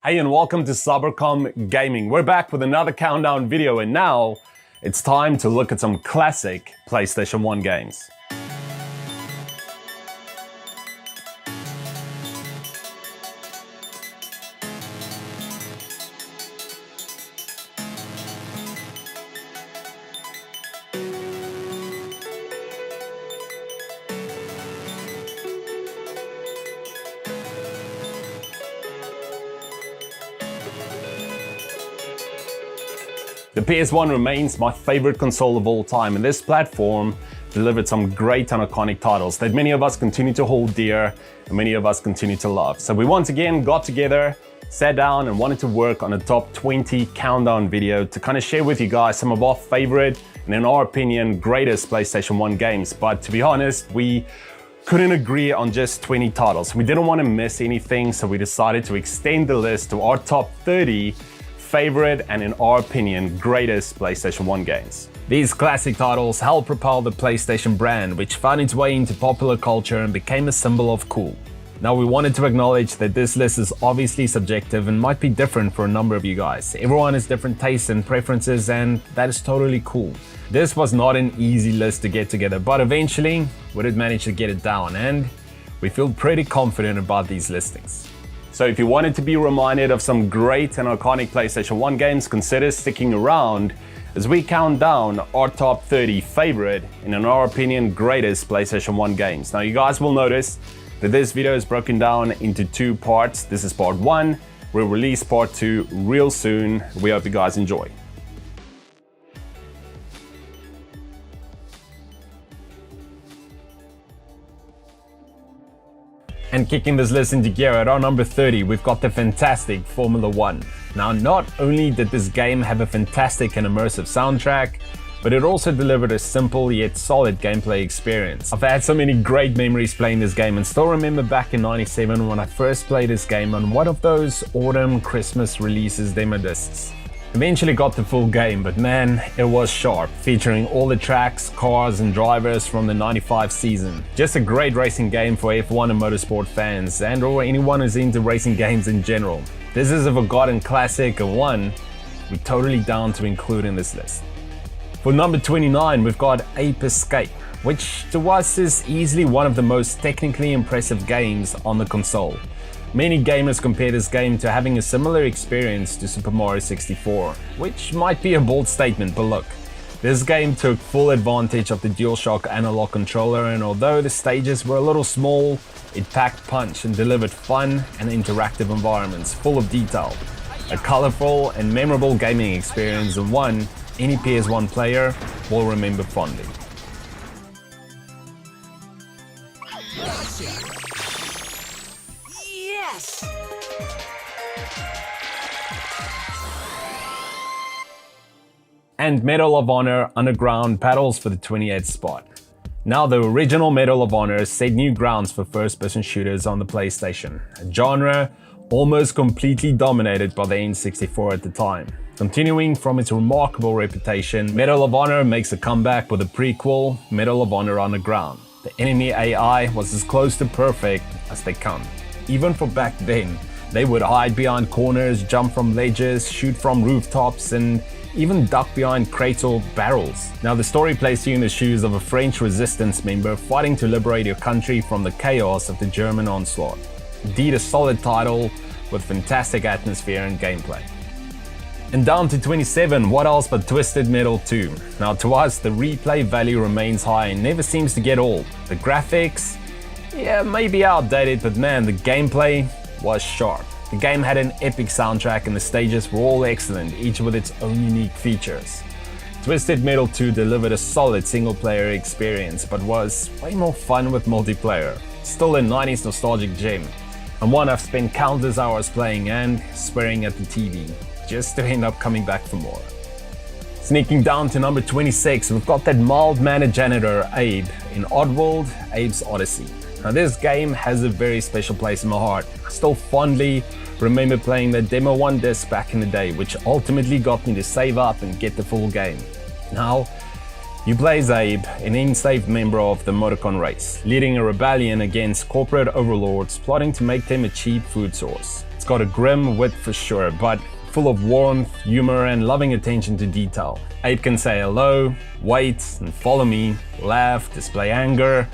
Hey and welcome to Cybercom Gaming. We're back with another countdown video and now it's time to look at some classic PlayStation 1 games. The PS1 remains my favorite console of all time, and this platform delivered some great and iconic titles that many of us continue to hold dear and many of us continue to love. So we once again got together, sat down and wanted to work on a top 20 countdown video to kind of share with you guys some of our favorite and in our opinion greatest PlayStation 1 games. But to be honest, we couldn't agree on just 20 titles. We didn't want to miss anything, so we decided to extend the list to our top 30 favorite and in our opinion greatest PlayStation 1 games. These classic titles helped propel the PlayStation brand, which found its way into popular culture and became a symbol of cool. Now we wanted to acknowledge that this list is obviously subjective and might be different for a number of you guys. Everyone has different tastes and preferences and that is totally cool. This was not an easy list to get together, but eventually we did manage to get it down and we feel pretty confident about these listings. So if you wanted to be reminded of some great and iconic PlayStation 1 games, consider sticking around as we count down our top 30 favorite and in our opinion greatest PlayStation 1 games. Now you guys will notice that this video is broken down into two parts. This is part 1. We'll release part 2 real soon. We hope you guys enjoy. And kicking this list into gear at our number 30, we've got the fantastic Formula 1. Now, not only did this game have a fantastic and immersive soundtrack, but it also delivered a simple yet solid gameplay experience. I've had so many great memories playing this game and still remember back in '97 when I first played this game on one of those autumn Christmas releases demo discs. Eventually got the full game, but man, it was sharp, featuring all the tracks, cars and drivers from the '95 season. Just a great racing game for F1 and motorsport fans and or anyone who's into racing games in general. This is a forgotten classic and one we're totally down to include in this list. For number 29, we've got Ape Escape, which to us is easily one of the most technically impressive games on the console. Many gamers compare this game to having a similar experience to Super Mario 64, which might be a bold statement, but look, this game took full advantage of the DualShock analog controller, and although the stages were a little small, it packed punch and delivered fun and interactive environments full of detail. A colorful and memorable gaming experience and one any PS1 player will remember fondly. Yes! And Medal of Honor Underground battles for the 28th spot. Now the original Medal of Honor set new grounds for first-person shooters on the PlayStation, a genre almost completely dominated by the N64 at the time. Continuing from its remarkable reputation, Medal of Honor makes a comeback with a prequel, Medal of Honor Underground. The enemy AI was as close to perfect as they come. Even for back then, they would hide behind corners, jump from ledges, shoot from rooftops, and even duck behind crates or barrels. Now the story places you in the shoes of a French resistance member fighting to liberate your country from the chaos of the German onslaught. Indeed a solid title with fantastic atmosphere and gameplay. And down to 27, what else but Twisted Metal 2. Now to us, the replay value remains high and never seems to get old. The graphics, yeah, maybe outdated, but man, the gameplay was sharp. The game had an epic soundtrack and the stages were all excellent, each with its own unique features. Twisted Metal 2 delivered a solid single-player experience, but was way more fun with multiplayer. Still a 90s nostalgic gem, and one I've spent countless hours playing and swearing at the TV, just to end up coming back for more. Sneaking down to number 26, we've got that mild-mannered janitor Abe in Oddworld, Abe's Odyssey. Now this game has a very special place in my heart. I still fondly remember playing the Demo 1 disc back in the day, which ultimately got me to save up and get the full game. Now, You play as Abe, an enslaved member of the Motorcon race, leading a rebellion against corporate overlords plotting to make them a cheap food source. It's got a grim wit for sure, but full of warmth, humor, and loving attention to detail. Abe can say hello, wait, and follow me, laugh, display anger,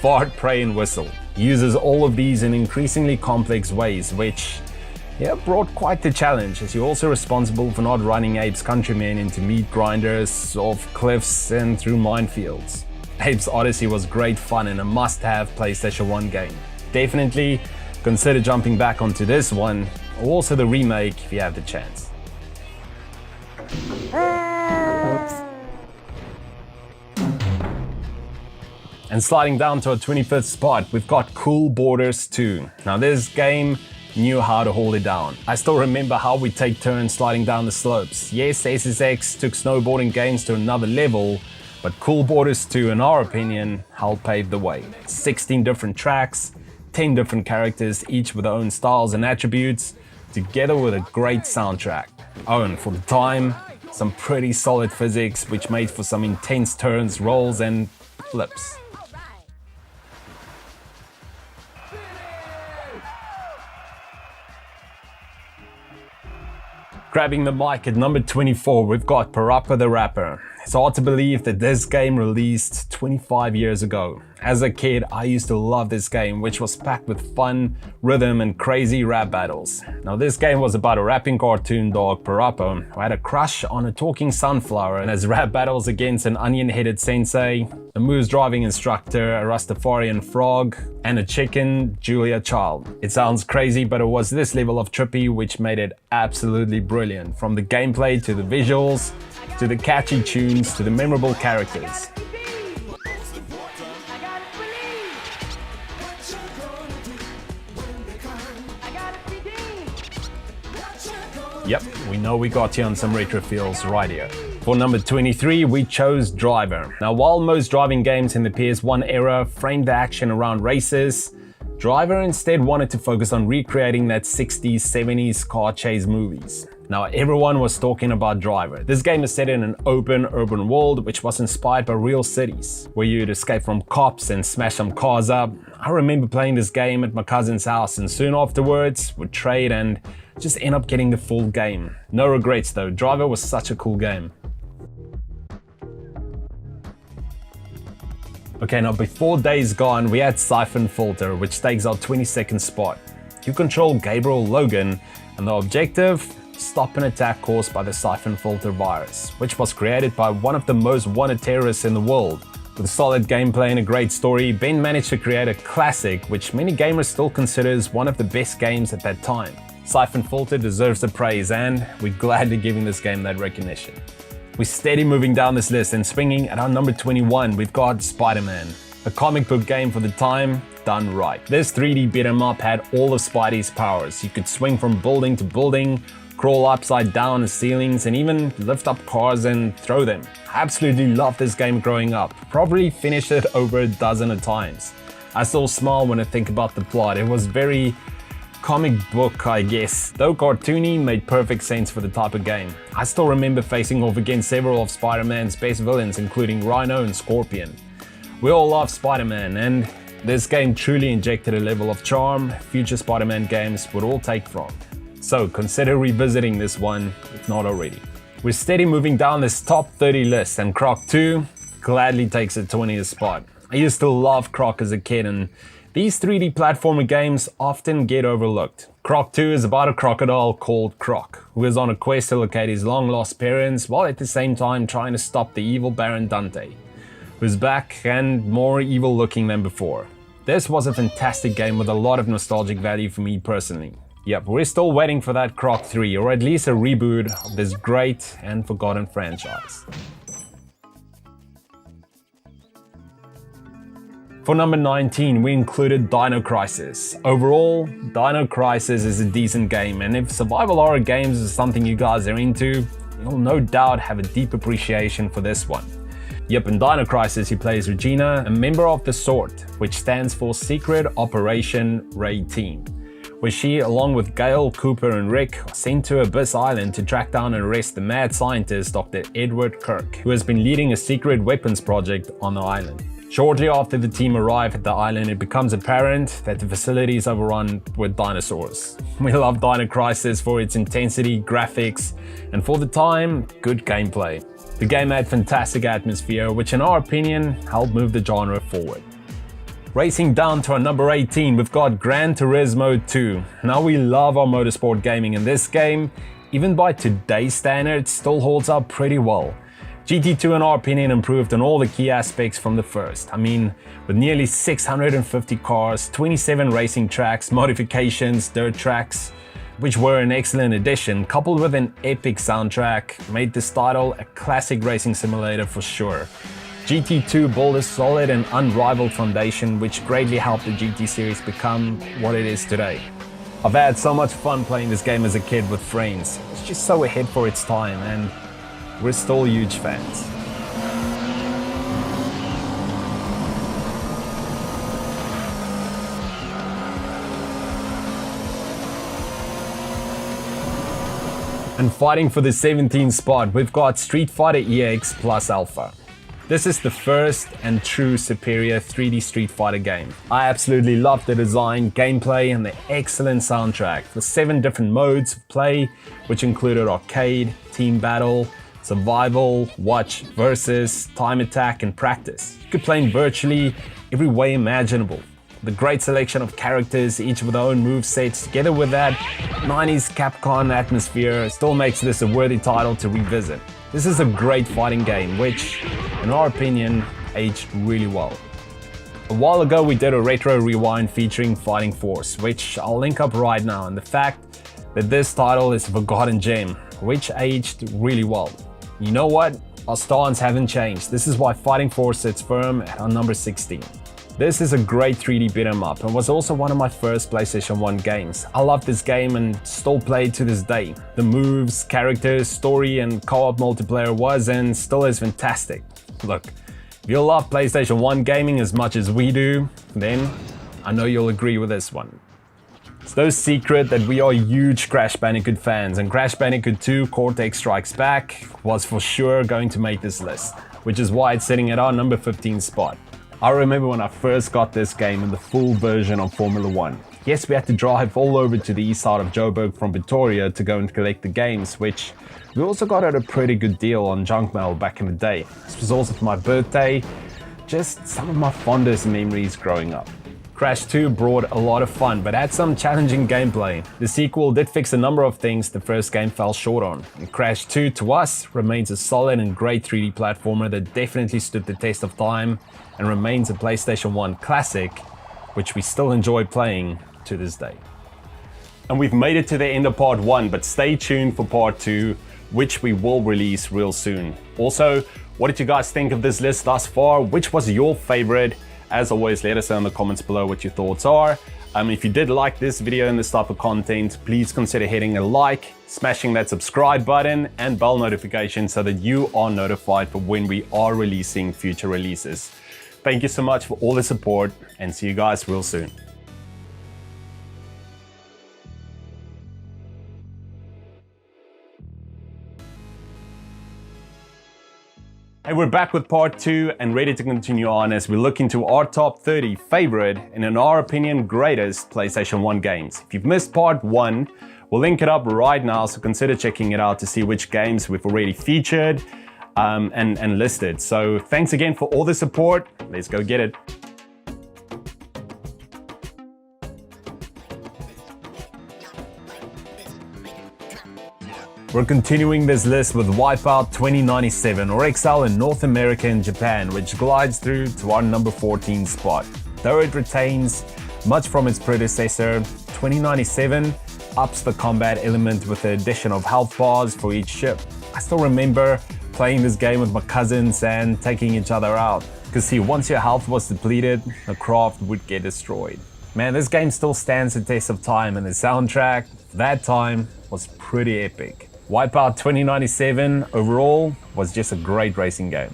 fart, pray, and whistle. He uses all of these in increasingly complex ways, which brought quite the challenge, as you're also responsible for not running Abe's countrymen into meat grinders, off cliffs, and through minefields. Abe's Odyssey was great fun and a must-have PlayStation 1 game. Definitely consider jumping back onto this one, or also the remake if you have the chance. And sliding down to our 25th spot, we've got Cool Borders 2. Now this game knew how to hold it down. I still remember how we take turns sliding down the slopes. Yes, SSX took snowboarding games to another level, but Cool Borders 2, in our opinion, helped pave the way. 16 different tracks, 10 different characters, each with their own styles and attributes, together with a great soundtrack. Oh, and for the time, some pretty solid physics, which made for some intense turns, rolls, and flips. Grabbing the mic at number 24, we've got Parappa the Rapper. It's hard to believe that this game released 25 years ago. As a kid, I used to love this game, which was packed with fun, rhythm, and crazy rap battles. Now, this game was about a rapping cartoon dog, Parappa, who had a crush on a talking sunflower and has rap battles against an onion-headed sensei, a moose-driving instructor, a Rastafarian frog, and a chicken, Julia Child. It sounds crazy, but it was this level of trippy which made it absolutely brilliant. From the gameplay to the visuals, to the catchy tunes, to the memorable characters. Yep, we know we got you on some retro feels right here. For number 23, we chose Driver. Now, while most driving games in the PS1 era framed the action around races, Driver instead wanted to focus on recreating that 60s, 70s car chase movies. Now, everyone was talking about Driver. This game is set in an open urban world which was inspired by real cities, where you'd escape from cops and smash some cars up. I remember playing this game at my cousin's house, and soon afterwards would trade and just end up getting the full game. No regrets though, Driver was such a cool game. Okay, now before Days Gone, we had Siphon Filter, which takes our 22nd spot. You control Gabriel Logan, and the objective? Stop an attack caused by the Siphon Filter virus, which was created by one of the most wanted terrorists in the world. With solid gameplay and a great story, Ben managed to create a classic which many gamers still consider as one of the best games at that time. Siphon Filter deserves the praise, and we're gladly giving this game that recognition. We're steady moving down this list, and swinging at our number 21, we've got Spider-Man. A comic book game for the time, done right. This 3D beat 'em up had all of Spidey's powers. You could swing from building to building, crawl upside down the ceilings, and even lift up cars and throw them. I absolutely loved this game growing up. Probably finished it over a dozen of times. I still smile when I think about the plot. It was very comic book, I guess. Though cartoony, made perfect sense for the type of game. I still remember facing off against several of Spider-Man's best villains, including Rhino and Scorpion. We all love Spider-Man, and this game truly injected a level of charm future Spider-Man games would all take from. So consider revisiting this one, if not already. We're steady moving down this top 30 list, and Croc 2 gladly takes a 20th spot. I used to love Croc as a kid, and these 3D platformer games often get overlooked. Croc 2 is about a crocodile called Croc, who is on a quest to locate his long-lost parents, while at the same time trying to stop the evil Baron Dante, who's back and more evil-looking than before. This was a fantastic game with a lot of nostalgic value for me personally. Yep, we're still waiting for that Croc 3, or at least a reboot of this great and forgotten franchise. For number 19, we included Dino Crisis. Overall, Dino Crisis is a decent game, and if survival horror games is something you guys are into, you'll no doubt have a deep appreciation for this one. Yep, in Dino Crisis, you play as Regina, a member of the SWORD, which stands for Secret Operation Raid Team. where she, along with Gale, Cooper and Rick, are sent to Abyss Island to track down and arrest the mad scientist Dr. Edward Kirk, who has been leading a secret weapons project on the island. Shortly after the team arrive at the island, it becomes apparent that the facility is overrun with dinosaurs. We love Dino Crisis for its intensity, graphics, and for the time, good gameplay. The game had fantastic atmosphere, which in our opinion, helped move the genre forward. Racing down to our number 18, we've got Gran Turismo 2. Now we love our motorsport gaming, and this game, even by today's standards, still holds up pretty well. GT2 in our opinion improved on all the key aspects from the first. I mean, with nearly 650 cars, 27 racing tracks, modifications, dirt tracks, which were an excellent addition, coupled with an epic soundtrack, made this title a classic racing simulator for sure. GT2 built a solid and unrivaled foundation which greatly helped the GT series become what it is today. I've had so much fun playing this game as a kid with friends. It's just so ahead for its time, and we're still huge fans. And fighting for the 17th spot, we've got Street Fighter EX Plus Alpha. This is the first and true superior 3D Street Fighter game. I absolutely love the design, gameplay, and the excellent soundtrack for 7 different modes of play, which included arcade, team battle, survival, watch, versus, time attack, and practice. You could play in virtually every way imaginable. The great selection of characters, each with their own movesets, together with that 90s Capcom atmosphere, still makes this a worthy title to revisit. This is a great fighting game, which, in our opinion, aged really well. A while ago we did a retro rewind featuring Fighting Force, which I'll link up right now, and the fact that this title is a forgotten gem, which aged really well. You know what? Our stance haven't changed. This is why Fighting Force sits firm at our number 16. This is a great 3D beat 'em up and was also one of my first PlayStation 1 games. I love this game and still play it to this day. The moves, characters, story and co-op multiplayer was and still is fantastic. Look, if you love PlayStation 1 gaming as much as we do, then I know you'll agree with this one. It's no secret that we are huge Crash Bandicoot fans, and Crash Bandicoot 2 Cortex Strikes Back was for sure going to make this list, which is why it's sitting at our number 15 spot. I remember when I first got this game in the full version on Formula 1. Yes, we had to drive all over to the east side of Joburg from Pretoria to go and collect the games, which we also got at a pretty good deal on junk mail back in the day. This was also for my birthday, just some of my fondest memories growing up. Crash 2 brought a lot of fun, but had some challenging gameplay. The sequel did fix a number of things the first game fell short on. And Crash 2, to us, remains a solid and great 3D platformer that definitely stood the test of time and remains a PlayStation 1 classic, which we still enjoy playing to this day. And we've made it to the end of part 1, but stay tuned for part 2, which we will release real soon. Also, what did you guys think of this list thus far? Which was your favorite? As always, let us know in the comments below what your thoughts are. If you did like this video and this type of content, please consider hitting a like, smashing that subscribe button and bell notification so that you are notified for when we are releasing future releases. Thank you so much for all the support and see you guys real soon. Hey, we're back with part 2 and ready to continue on as we look into our top 30 favorite and in our opinion greatest PlayStation 1 games. If you've missed part 1, we'll link it up right now, so consider checking it out to see which games we've already featured and listed. So thanks again for all the support. Let's go get it. We're continuing this list with Wipeout 2097, or XL in North America and Japan, which glides through to our number 14 spot. Though it retains much from its predecessor, 2097 ups the combat element with the addition of health bars for each ship. I still remember playing this game with my cousins and taking each other out. Because see, once your health was depleted, the craft would get destroyed. Man, this game still stands the test of time, and the soundtrack, for that time, was pretty epic. Wipeout 2097 overall was just a great racing game.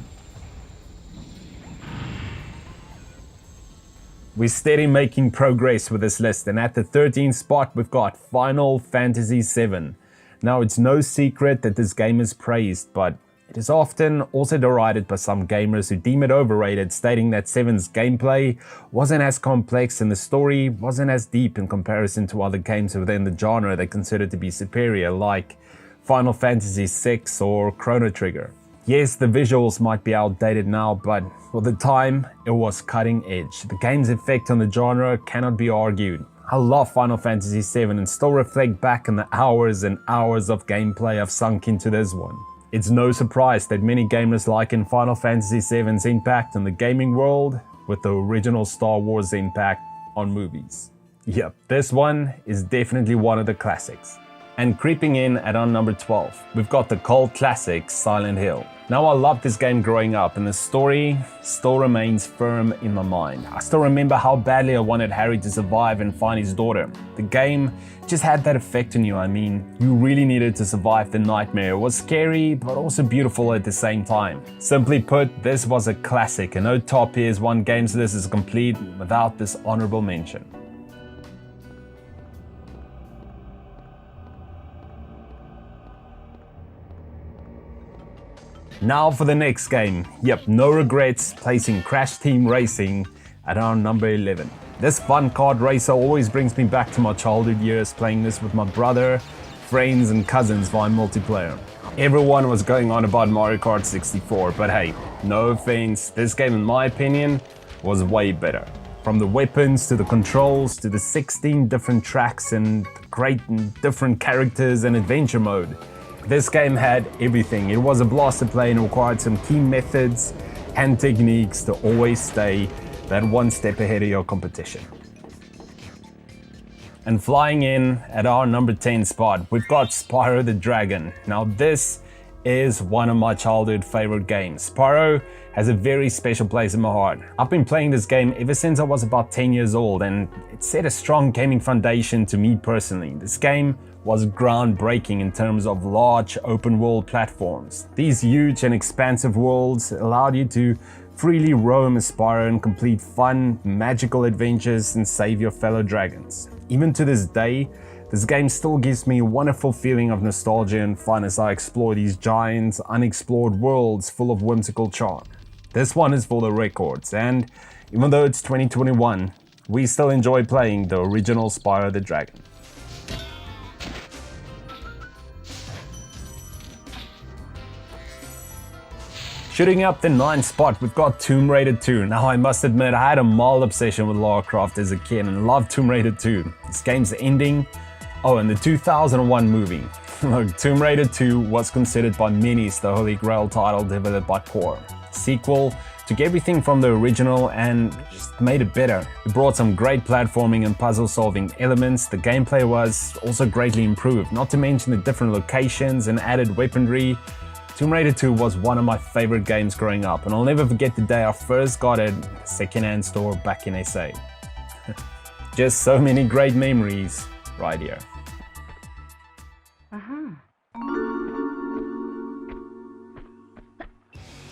We're steady making progress with this list, and at the 13th spot we've got Final Fantasy VII. Now, it's no secret that this game is praised, but it is often also derided by some gamers who deem it overrated, stating that 7's gameplay wasn't as complex and the story wasn't as deep in comparison to other games within the genre they consider to be superior, like Final Fantasy VI or Chrono Trigger. Yes, the visuals might be outdated now, but for the time, it was cutting edge. The game's effect on the genre cannot be argued. I love Final Fantasy VII and still reflect back on the hours and hours of gameplay I've sunk into this one. It's no surprise that many gamers liken Final Fantasy VII's impact on the gaming world with the original Star Wars impact on movies. Yep, this one is definitely one of the classics. And creeping in at our number 12, we've got the cult classic Silent Hill. Now, I loved this game growing up and the story still remains firm in my mind. I still remember how badly I wanted Harry to survive and find his daughter. The game just had that effect on you. I mean, you really needed to survive the nightmare. It was scary, but also beautiful at the same time. Simply put, this was a classic, and no top PS1 Games list is complete without this honorable mention. Now for the next game. Yep, no regrets, placing Crash Team Racing at our number 11. This fun kart racer always brings me back to my childhood years, playing this with my brother, friends and cousins via multiplayer. Everyone was going on about Mario Kart 64, but hey, no offense, this game in my opinion was way better. From the weapons to the controls to the 16 different tracks and great and different characters and adventure mode. This game had everything. It was a blast to play and required some key methods and techniques to always stay that one step ahead of your competition. And flying in at our number 10 spot, we've got Spyro the Dragon. Now, this is one of my childhood favorite games. Spyro has a very special place in my heart. I've been playing this game ever since I was about 10 years old, and it set a strong gaming foundation to me personally. This game was groundbreaking in terms of large open world platforms. These huge and expansive worlds allowed you to freely roam as Spyro and complete fun, magical adventures and save your fellow dragons. Even to this day, this game still gives me a wonderful feeling of nostalgia and fun as I explore these giant, unexplored worlds full of whimsical charm. This one is for the records, and even though it's 2021, we still enjoy playing the original Spyro the Dragon. Shooting up the 9th spot, we've got Tomb Raider 2. Now, I must admit, I had a mild obsession with Lara Croft as a kid and loved Tomb Raider 2. This game's ending, and the 2001 movie. Look, Tomb Raider 2 was considered by many as the holy grail title developed by Core. Sequel took everything from the original and just made it better. It brought some great platforming and puzzle solving elements. The gameplay was also greatly improved, not to mention the different locations and added weaponry. Tomb Raider 2 was one of my favorite games growing up, and I'll never forget the day I first got it at a second-hand store back in SA. Just so many great memories right here.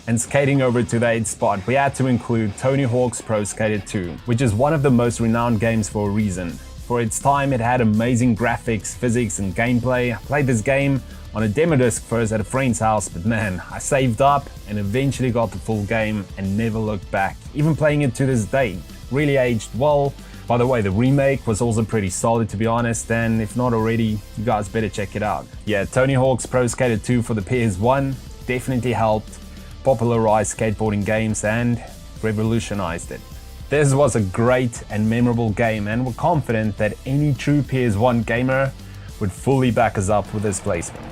And skating over to the 8th spot, we had to include Tony Hawk's Pro Skater 2, which is one of the most renowned games for a reason. For its time, it had amazing graphics, physics, and gameplay. I played this game on a demo disc first at a friend's house, but man, I saved up and eventually got the full game and never looked back. Even playing it to this day, really aged well. By the way, the remake was also pretty solid, to be honest, and if not already, you guys better check it out. Yeah, Tony Hawk's Pro Skater 2 for the PS1 definitely helped popularize skateboarding games and revolutionized it. This was a great and memorable game, and we're confident that any true PS1 gamer would fully back us up with this placement.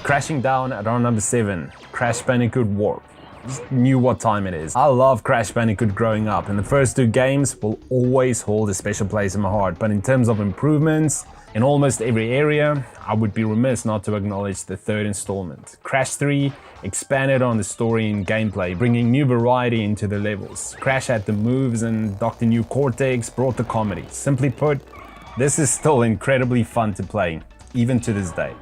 Crashing down at our number 7, Crash Bandicoot Warp. Just knew what time it is. I love Crash Bandicoot growing up, and the first 2 games will always hold a special place in my heart, but in terms of improvements in almost every area, I would be remiss not to acknowledge the 3rd installment. Crash 3 expanded on the story and gameplay, bringing new variety into the levels. Crash had the moves and Dr. New Cortex brought the comedy. Simply put, this is still incredibly fun to play, even to this day.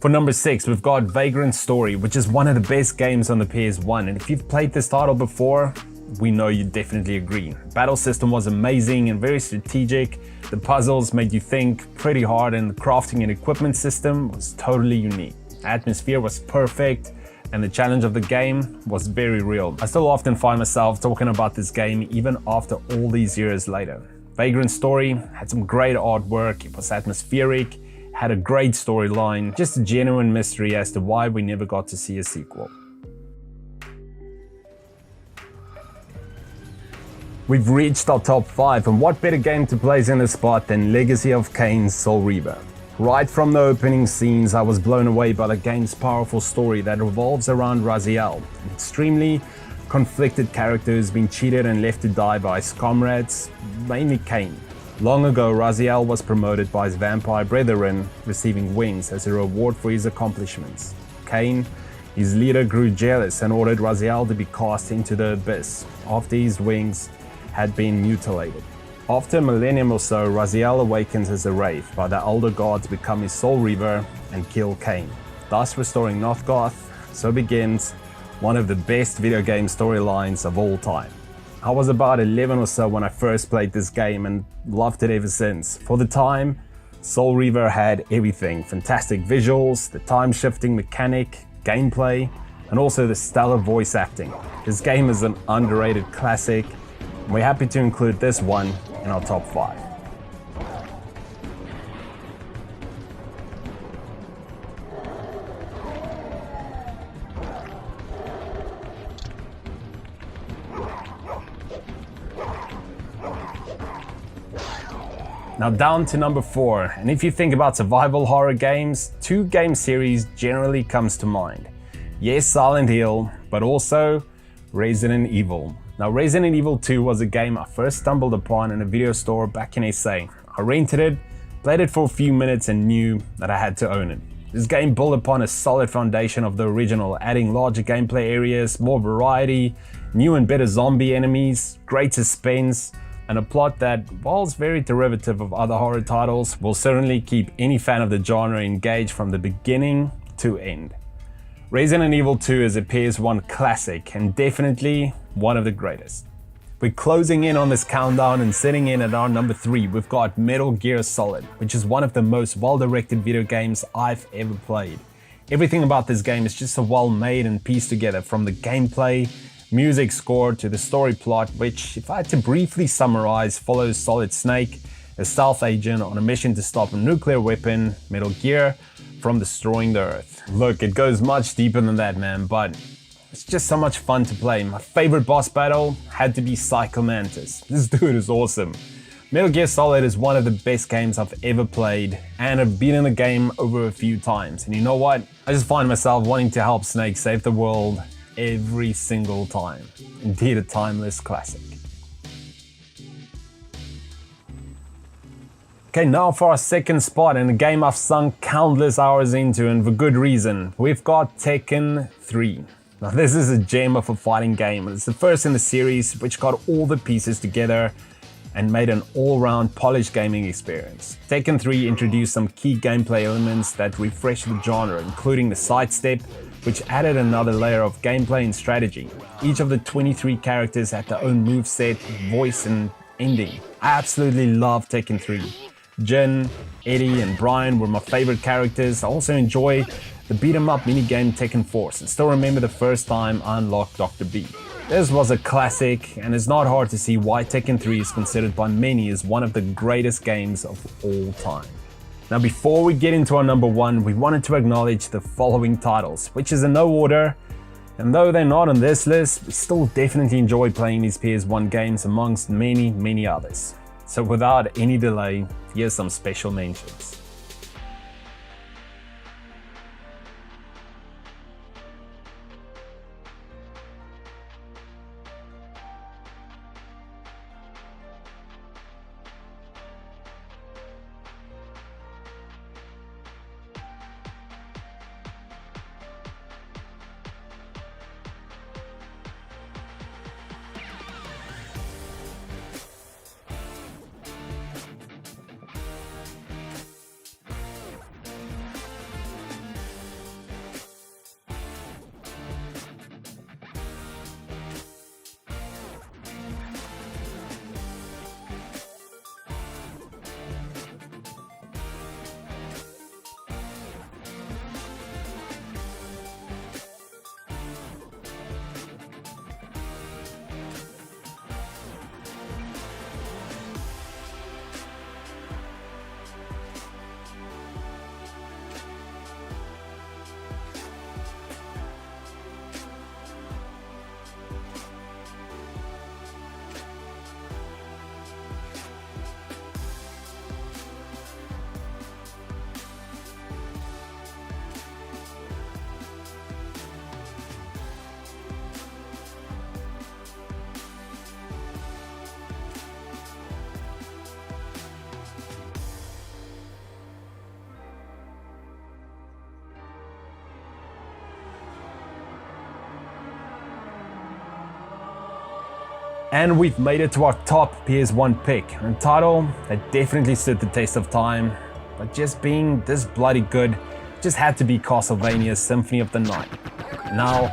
For number 6, we've got Vagrant Story, which is one of the best games on the PS1, and if you've played this title before, we know you definitely agree. Battle system was amazing and very strategic, the puzzles made you think pretty hard, and the crafting and equipment system was totally unique. The atmosphere was perfect, and the challenge of the game was very real. I still often find myself talking about this game even after all these years later. Vagrant Story had some great artwork, it was atmospheric, had a great storyline, just a genuine mystery as to why we never got to see a sequel. We've reached our top 5, and what better game to place in this spot than Legacy of Kain's Soul Reaver. Right from the opening scenes, I was blown away by the game's powerful story that revolves around Raziel, an extremely conflicted character who's been cheated and left to die by his comrades, mainly Kain. Long ago, Raziel was promoted by his vampire brethren, receiving wings as a reward for his accomplishments. Kain, his leader, grew jealous and ordered Raziel to be cast into the abyss after his wings had been mutilated. After a millennium or so, Raziel awakens as a wraith by the elder gods to become his Soul Reaver and kill Kain, thus restoring Northgoth. So begins one of the best video game storylines of all time. I was about 11 or so when I first played this game and loved it ever since. For the time, Soul Reaver had everything: fantastic visuals, the time-shifting mechanic, gameplay, and also the stellar voice acting. This game is an underrated classic, and we're happy to include this one in our top 5. Now down to number 4, and if you think about survival horror games, 2 game series generally comes to mind. Yes, Silent Hill, but also Resident Evil. Now Resident Evil 2 was a game I first stumbled upon in a video store back in SA. I rented it, played it for a few minutes and knew that I had to own it. This game built upon a solid foundation of the original, adding larger gameplay areas, more variety, new and better zombie enemies, great suspense, and a plot that, whilst very derivative of other horror titles, will certainly keep any fan of the genre engaged from the beginning to end. Resident Evil 2 is a PS1 classic and definitely one of the greatest. We're closing in on this countdown and sitting in at our number 3, we've got Metal Gear Solid, which is one of the most well-directed video games I've ever played. Everything about this game is just so well made and pieced together, from the gameplay, music score to the story plot, which, if I had to briefly summarize, follows Solid Snake, a stealth agent on a mission to stop a nuclear weapon, Metal Gear, from destroying the Earth. Look, it goes much deeper than that, man, but it's just so much fun to play. My favorite boss battle had to be Psycho Mantis. This dude is awesome. Metal Gear Solid is one of the best games I've ever played, and I've beaten the game over a few times. And you know what? I just find myself wanting to help Snake save the world every single time. Indeed, a timeless classic. Okay, now for our second spot, and a game I've sunk countless hours into, and for good reason. We've got Tekken 3. Now this is a gem of a fighting game, and it's the first in the series which got all the pieces together and made an all-round polished gaming experience. Tekken 3 introduced some key gameplay elements that refreshed the genre, including the sidestep, which added another layer of gameplay and strategy. Each of the 23 characters had their own moveset, voice, and ending. I absolutely love Tekken 3. Jin, Eddie, and Brian were my favorite characters. I also enjoy the beat-em-up minigame Tekken Force, and still remember the first time I unlocked Dr. B. This was a classic, and it's not hard to see why Tekken 3 is considered by many as one of the greatest games of all time. Now before we get into our number 1, we wanted to acknowledge the following titles, which is in no order, and though they're not on this list, we still definitely enjoy playing these PS1 games amongst many others. So without any delay, here's some special mentions. And we've made it to our top PS1 pick, a title that definitely stood the test of time, but just being this bloody good, just had to be Castlevania Symphony of the Night. Now,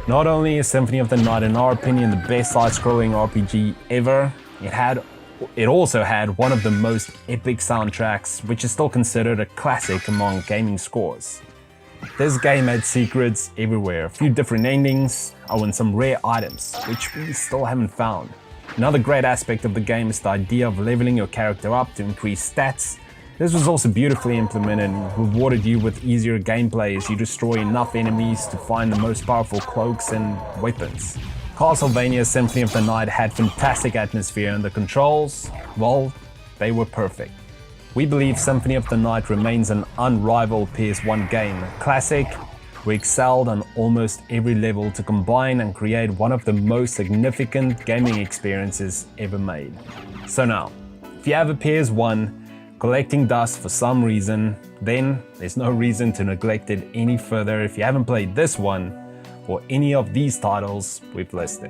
not only is Symphony of the Night, in our opinion, the best side-scrolling RPG ever, it also had one of the most epic soundtracks, which is still considered a classic among gaming scores. This game had secrets everywhere, a few different endings, and some rare items, which we still haven't found. Another great aspect of the game is the idea of leveling your character up to increase stats. This was also beautifully implemented and rewarded you with easier gameplay as you destroy enough enemies to find the most powerful cloaks and weapons. Castlevania Symphony of the Night had fantastic atmosphere, and the controls, well, they were perfect. We believe Symphony of the Night remains an unrivaled PS1 game, a classic. We excelled on almost every level to combine and create one of the most significant gaming experiences ever made. So now, if you have a PS1 collecting dust for some reason, then there's no reason to neglect it any further if you haven't played this one or any of these titles we've listed.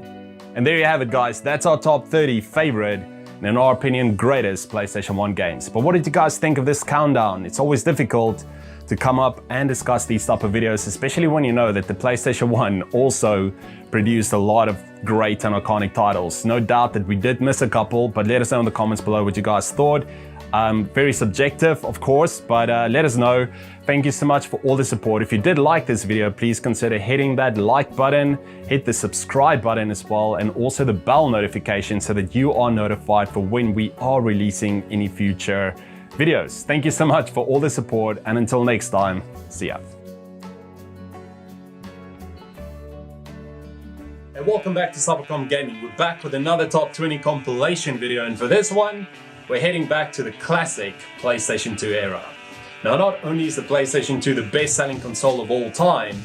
And there you have it, guys. That's our top 30 favorite and, in our opinion, greatest PlayStation 1 games. But what did you guys think of this countdown? It's always difficult to come up and discuss these type of videos, especially when you know that the PlayStation 1 also produced a lot of great and iconic titles. No doubt that we did miss a couple, but let us know in the comments below what you guys thought. Very subjective, of course, but let us know. Thank you so much for all the support. If you did like this video, please consider hitting that like button, hit the subscribe button as well, and also the bell notification so that you are notified for when we are releasing any future videos. Thank you so much for all the support, and until next time, see ya. And welcome back to Cybercom Gaming. We're back with another top 20 compilation video, and for this one, we're heading back to the classic PlayStation 2 era. Now, not only is the PlayStation 2 the best-selling console of all time,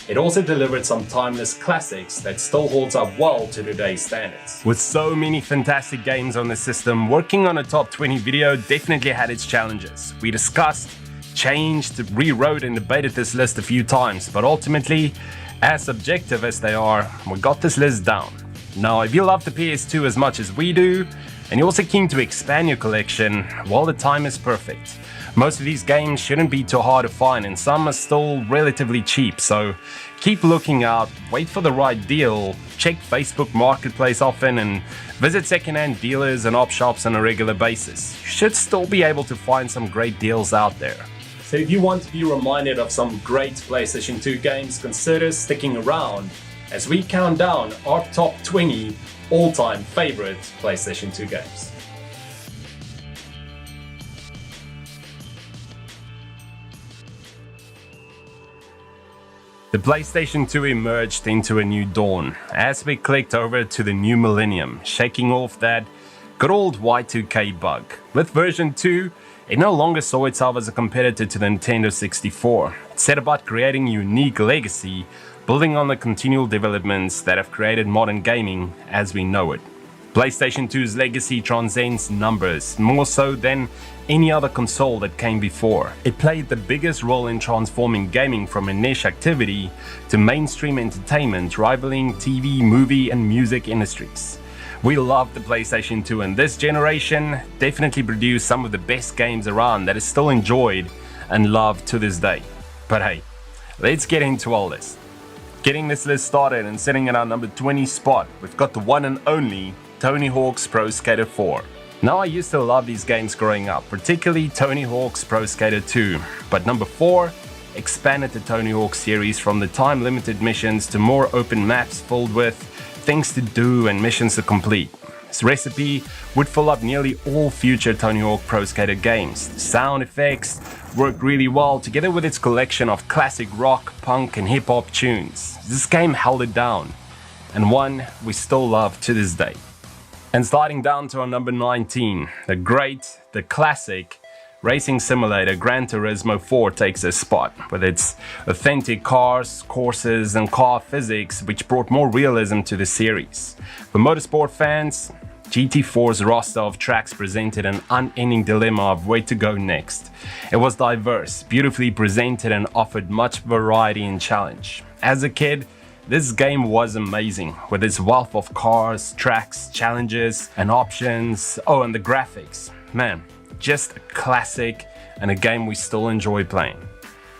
it also delivered some timeless classics that still holds up well to today's standards. With so many fantastic games on the system, working on a top 20 video definitely had its challenges. We discussed, changed, rewrote and debated this list a few times, but ultimately, as subjective as they are, we got this list down. Now, if you love the PS2 as much as we do, and you're also keen to expand your collection, well, the time is perfect. Most of these games shouldn't be too hard to find, and some are still relatively cheap, so keep looking out, wait for the right deal, check Facebook Marketplace often, and visit secondhand dealers and op shops on a regular basis. You should still be able to find some great deals out there. So if you want to be reminded of some great PlayStation 2 games, consider sticking around as we count down our top 20 all-time favorite PlayStation 2 games. The PlayStation 2 emerged into a new dawn as we clicked over to the new millennium, shaking off that good old Y2K bug. With version 2, it no longer saw itself as a competitor to the Nintendo 64. It set about creating a unique legacy, building on the continual developments that have created modern gaming as we know it. PlayStation 2's legacy transcends numbers, more so than any other console that came before. It played the biggest role in transforming gaming from a niche activity to mainstream entertainment, rivaling TV, movie, and music industries. We love the PlayStation 2, and this generation definitely produced some of the best games around that is still enjoyed and loved to this day. But hey, let's get into all this. Getting this list started and sitting at our number 20 spot, we've got the one and only Tony Hawk's Pro Skater 4. Now, I used to love these games growing up, particularly Tony Hawk's Pro Skater 2, but number 4 expanded the Tony Hawk series from the time-limited missions to more open maps filled with things to do and missions to complete. This recipe would fill up nearly all future Tony Hawk Pro Skater games. The sound effects worked really well together with its collection of classic rock, punk and hip-hop tunes. This game held it down, and one we still love to this day. And sliding down to our number 19, the classic racing simulator Gran Turismo 4 takes a spot, with its authentic cars, courses and car physics which brought more realism to the series. For motorsport fans, GT4's roster of tracks presented an unending dilemma of where to go next. It was diverse, beautifully presented and offered much variety and challenge. As a kid, This game was amazing, with its wealth of cars, tracks, challenges, and options. Oh, and the graphics. Man, just a classic and a game we still enjoy playing.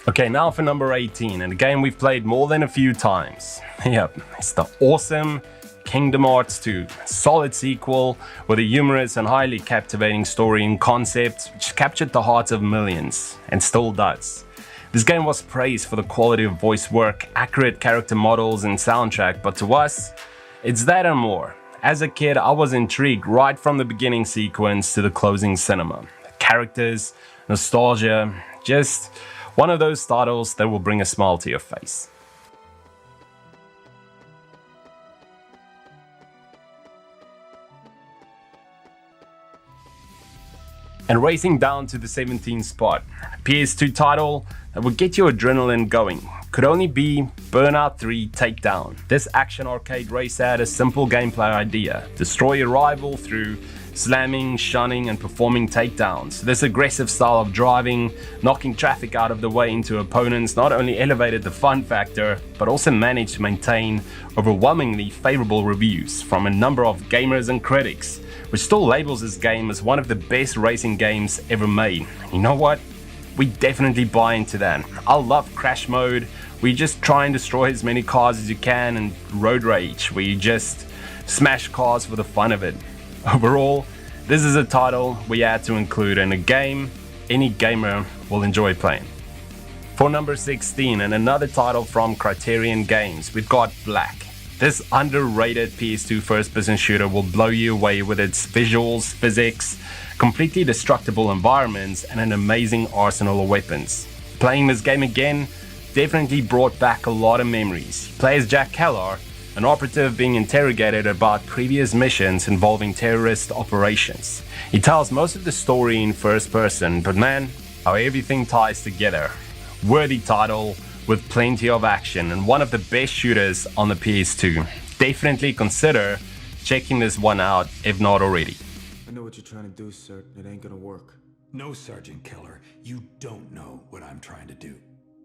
Okay, now for number 18, and a game we've played more than a few times. Yep, it's the awesome Kingdom Hearts 2, solid sequel with a humorous and highly captivating story and concept which captured the hearts of millions, and still does. This game was praised for the quality of voice work, accurate character models and soundtrack, but to us, it's that and more. As a kid, I was intrigued right from the beginning sequence to the closing cinema. The characters, nostalgia, just one of those titles that will bring a smile to your face. And racing down to the 17th spot, a PS2 title that would get your adrenaline going could only be Burnout 3 Takedown. This action arcade race had a simple gameplay idea: destroy your rival through slamming, shunning, and performing takedowns. This aggressive style of driving, knocking traffic out of the way into opponents, not only elevated the fun factor, but also managed to maintain overwhelmingly favorable reviews from a number of gamers and critics, which still labels this game as one of the best racing games ever made. You know what? We definitely buy into that. I love Crash Mode, where you just try and destroy as many cars as you can, and Road Rage, where you just smash cars for the fun of it. Overall, this is a title we had to include in a game any gamer will enjoy playing. For number 16, and another title from Criterion Games, we've got Black. This underrated PS2 first-person shooter will blow you away with its visuals, physics, completely destructible environments, and an amazing arsenal of weapons. Playing this game again definitely brought back a lot of memories. You play as Jack Kellar, an operative being interrogated about previous missions involving terrorist operations. He tells most of the story in first person, but man, how everything ties together. Worthy title, with plenty of action and one of the best shooters on the PS2. Definitely consider checking this one out if not already. I know what you're trying to do, sir. It ain't gonna work. No, Sergeant Keller, you don't know what I'm trying to do.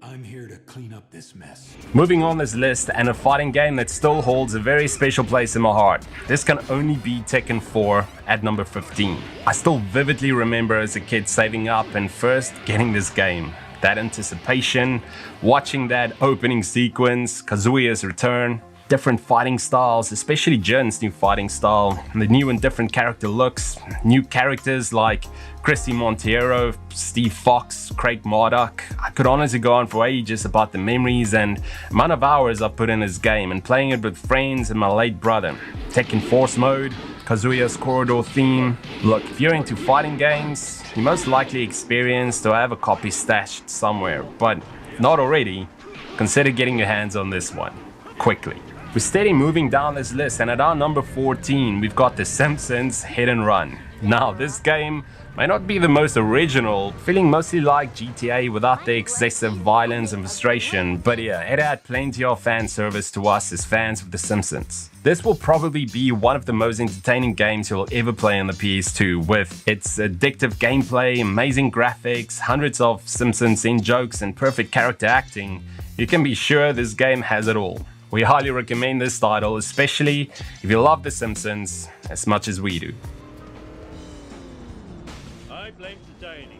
I'm here to clean up this mess. Moving on this list, and a fighting game that still holds a very special place in my heart. This can only be Tekken 4 at number 15. I still vividly remember as a kid saving up and first getting this game. That anticipation, watching that opening sequence, Kazuya's return, different fighting styles, especially Jin's new fighting style, the new and different character looks, new characters like Christy Monteiro, Steve Fox, Craig Marduk. I could honestly go on for ages about the memories and amount of hours I put in this game and playing it with friends and my late brother. Tekken Force mode, Kazuya's corridor theme. Look, if you're into fighting games, you most likely experienced or have a copy stashed somewhere, but if not already, consider getting your hands on this one, quickly. We're steady moving down this list, and at our number 14, we've got The Simpsons Hit and Run. Now, this game may not be the most original, feeling mostly like GTA without the excessive violence and frustration, but yeah, it had plenty of fan service to us as fans of The Simpsons. This will probably be one of the most entertaining games you'll ever play on the PS2, with its addictive gameplay, amazing graphics, hundreds of Simpsons in-jokes, and perfect character acting. You can be sure this game has it all. We highly recommend this title, especially if you love The Simpsons as much as we do. I blame society.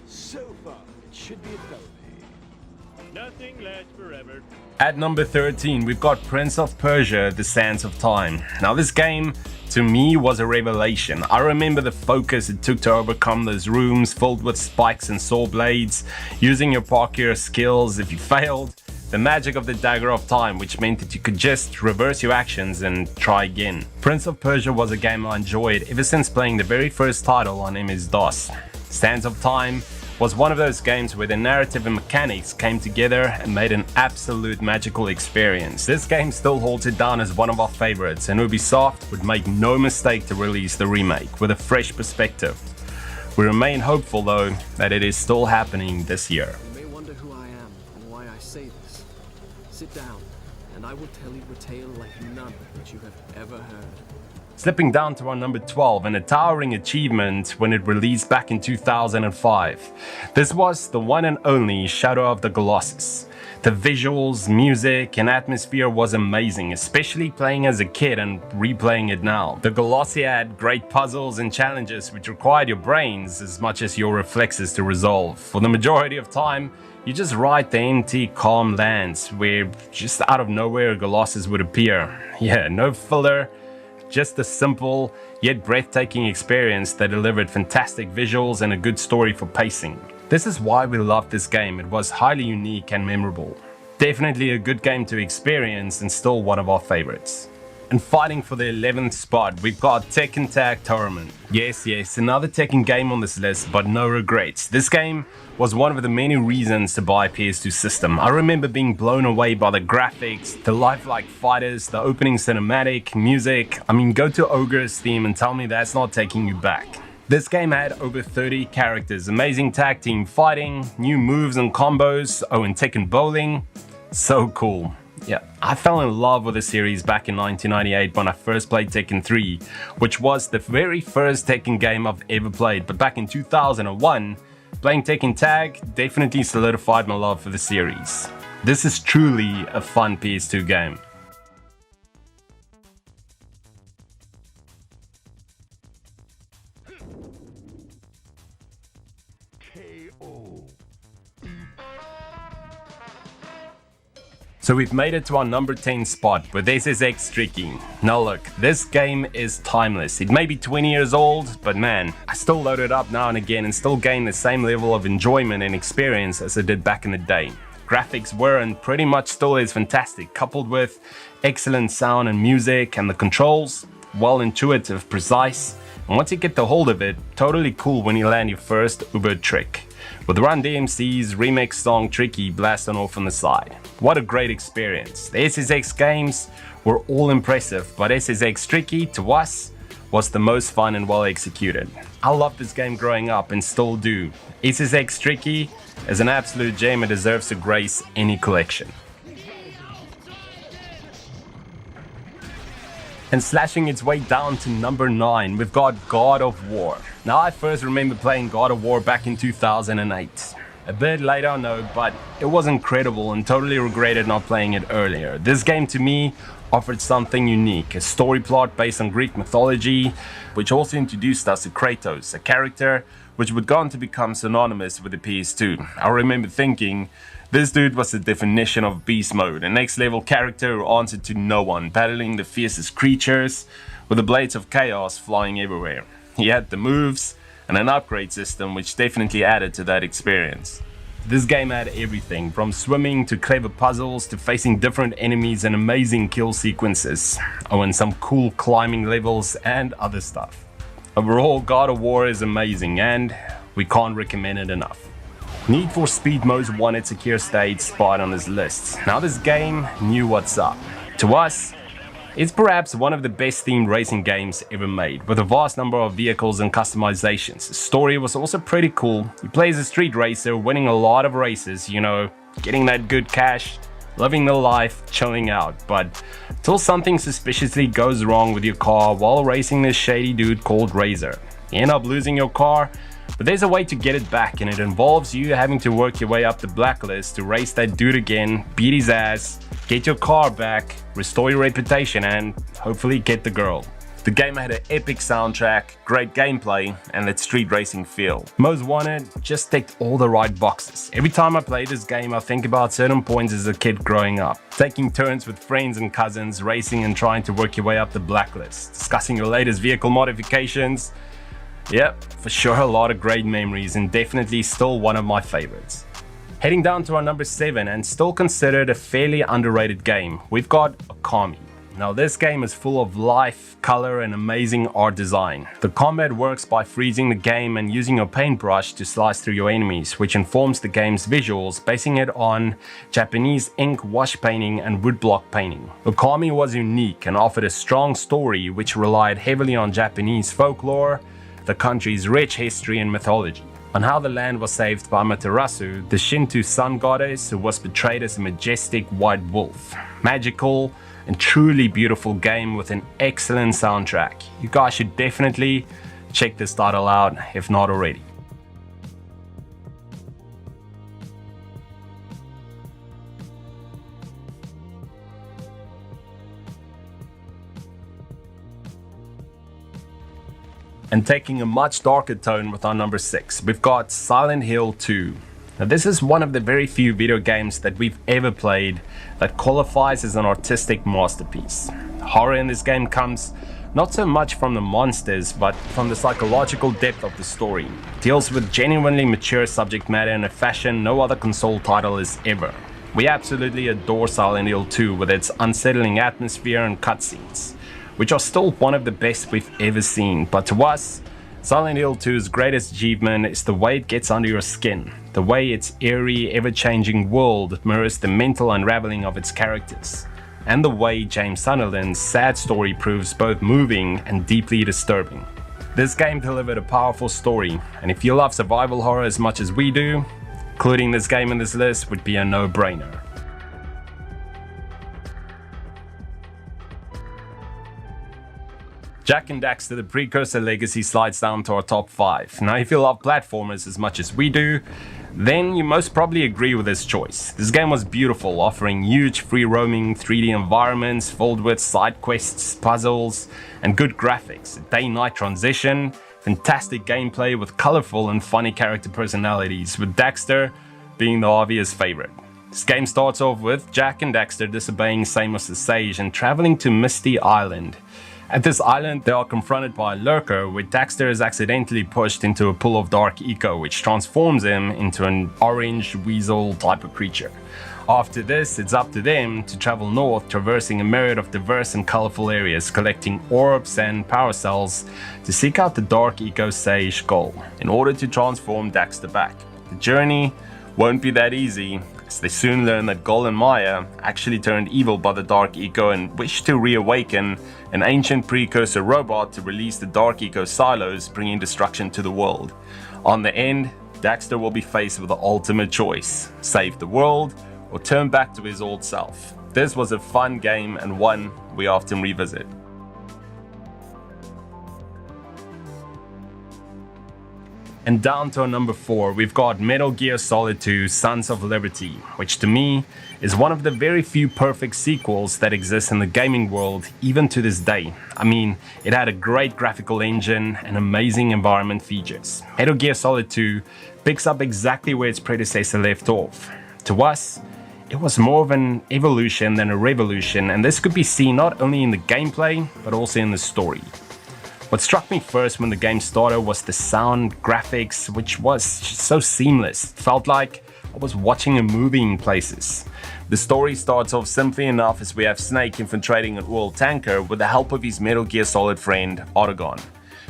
So far, it should be a felony. Nothing lasts forever. At number 13, we've got Prince of Persia: The Sands of Time. Now, this game, to me, was a revelation. I remember the focus it took to overcome those rooms filled with spikes and saw blades, using your parkour skills if you failed, the magic of the Dagger of Time, which meant that you could just reverse your actions and try again. Prince of Persia was a game I enjoyed ever since playing the very first title on MS-DOS. Sands of Time was one of those games where the narrative and mechanics came together and made an absolute magical experience. This game still holds it down as one of our favorites, and Ubisoft would make no mistake to release the remake with a fresh perspective. We remain hopeful though that it is still happening this year. You may wonder who I am and why I say this. Sit down, and I will tell you a tale like none that you have ever heard. Slipping down to our number 12 and a towering achievement when it released back in 2005. This was the one and only Shadow of the Colossus. The visuals, music, and atmosphere was amazing, especially playing as a kid and replaying it now. The Colossi had great puzzles and challenges which required your brains as much as your reflexes to resolve. For the majority of time, you just ride the empty, calm lands where just out of nowhere a Colossus would appear. Yeah, no filler. Just a simple yet breathtaking experience that delivered fantastic visuals and a good story for pacing. This is why we loved this game. It was highly unique and memorable. Definitely a good game to experience and still one of our favorites. And fighting for the 11th spot, we've got Tekken Tag Tournament. Yes, another Tekken game on this list, but no regrets. This game was one of the many reasons to buy a PS2 system. I remember being blown away by the graphics, the lifelike fighters, the opening cinematic, music. I mean, go to Ogre's theme and tell me that's not taking you back. This game had over 30 characters, amazing tag team fighting, new moves and combos, and Tekken bowling. So cool. Yeah, I fell in love with the series back in 1998 when I first played Tekken 3, which was the very first Tekken game I've ever played. But back in 2001, playing Tekken Tag definitely solidified my love for the series. This is truly a fun PS2 game. So we've made it to our number 10 spot with SSX Tricky. Now look, this game is timeless. It may be 20 years old, but man, I still load it up now and again and still gain the same level of enjoyment and experience as I did back in the day. Graphics were and pretty much still is fantastic, coupled with excellent sound and music, and the controls, well intuitive, precise, and once you get the hold of it, totally cool when you land your first Uber trick. With Run DMC's remix song Tricky blasting off on the side. What a great experience. The SSX games were all impressive, but SSX Tricky, to us, was the most fun and well executed. I loved this game growing up and still do. SSX Tricky is an absolute gem and deserves to grace any collection. And slashing its way down to number 9, we've got God of War. Now, I first remember playing God of War back in 2008. A bit later, I know, but it was incredible and totally regretted not playing it earlier. This game to me offered something unique, a story plot based on Greek mythology, which also introduced us to Kratos, a character which would go on to become synonymous with the PS2. I remember thinking, this dude was the definition of beast mode, a next level character who answered to no one, battling the fiercest creatures with the blades of chaos flying everywhere. He had the moves and an upgrade system which definitely added to that experience. This game had everything from swimming to clever puzzles to facing different enemies and amazing kill sequences. Oh, and some cool climbing levels and other stuff. Overall, God of War is amazing and we can't recommend it enough. Need for Speed Most Wanted secure stage spot on this list. Now this game knew what's up. To us, it's perhaps one of the best themed racing games ever made, with a vast number of vehicles and customizations. The story was also pretty cool. You play as a street racer, winning a lot of races, you know, getting that good cash, living the life, chilling out. But till something suspiciously goes wrong with your car while racing this shady dude called Razor. You end up losing your car, but there's a way to get it back, and it involves you having to work your way up the blacklist to race that dude again, beat his ass, get your car back, restore your reputation, and hopefully get the girl. The game had an epic soundtrack, great gameplay, and that street racing feel. Most Wanted just ticked all the right boxes. Every time I play this game, I think about certain points as a kid growing up. Taking turns with friends and cousins, racing and trying to work your way up the blacklist, discussing your latest vehicle modifications. Yep, for sure a lot of great memories and definitely still one of my favorites. Heading down to our number 7 and still considered a fairly underrated game, we've got Okami. Now this game is full of life, color and amazing art design. The combat works by freezing the game and using your paintbrush to slice through your enemies, which informs the game's visuals, basing it on Japanese ink wash painting and woodblock painting. Okami was unique and offered a strong story which relied heavily on Japanese folklore, the country's rich history and mythology. on how the land was saved by Materasu, the Shinto sun goddess who was portrayed as a majestic white wolf. Magical and truly beautiful game with an excellent soundtrack. You guys should definitely check this title out if not already. And taking a much darker tone with our number 6, we've got Silent Hill 2. Now this is one of the very few video games that we've ever played that qualifies as an artistic masterpiece. Horror in this game comes not so much from the monsters, but from the psychological depth of the story. It deals with genuinely mature subject matter in a fashion no other console title has ever. We absolutely adore Silent Hill 2 with its unsettling atmosphere and cutscenes, which are still one of the best we've ever seen. But to us, Silent Hill 2's greatest achievement is the way it gets under your skin, the way its eerie, ever-changing world mirrors the mental unraveling of its characters, and the way James Sunderland's sad story proves both moving and deeply disturbing. This game delivered a powerful story, and if you love survival horror as much as we do, including this game in this list would be a no-brainer. Jak and Daxter, the precursor legacy, slides down to our top 5. Now if you love platformers as much as we do, then you most probably agree with this choice. This game was beautiful, offering huge free-roaming 3D environments filled with side quests, puzzles, and good graphics, a day-night transition, fantastic gameplay with colorful and funny character personalities, with Daxter being the obvious favorite. This game starts off with Jak and Daxter disobeying Samos the Sage and traveling to Misty Island. At this island, they are confronted by a lurker, where Daxter is accidentally pushed into a pool of dark eco, which transforms him into an orange weasel type of creature. After this, it's up to them to travel north, traversing a myriad of diverse and colorful areas, collecting orbs and power cells to seek out the dark eco sage goal, in order to transform Daxter back. The journey won't be that easy, as they soon learn that Gol and Maya actually turned evil by the Dark Eco and wish to reawaken an ancient precursor robot to release the Dark Eco silos, bringing destruction to the world. On the end, Daxter will be faced with the ultimate choice: save the world or turn back to his old self. This was a fun game and one we often revisit. And down to our number 4, we've got Metal Gear Solid 2 Sons of Liberty, which to me is one of the very few perfect sequels that exist in the gaming world even to this day. I mean, it had a great graphical engine and amazing environment features. Metal Gear Solid 2 picks up exactly where its predecessor left off. To us, it was more of an evolution than a revolution, and this could be seen not only in the gameplay but also in the story. What struck me first when the game started was the sound, graphics, which was so seamless. It felt like I was watching a movie in places. The story starts off simply enough as we have Snake infiltrating an oil tanker with the help of his Metal Gear Solid friend, Autogon.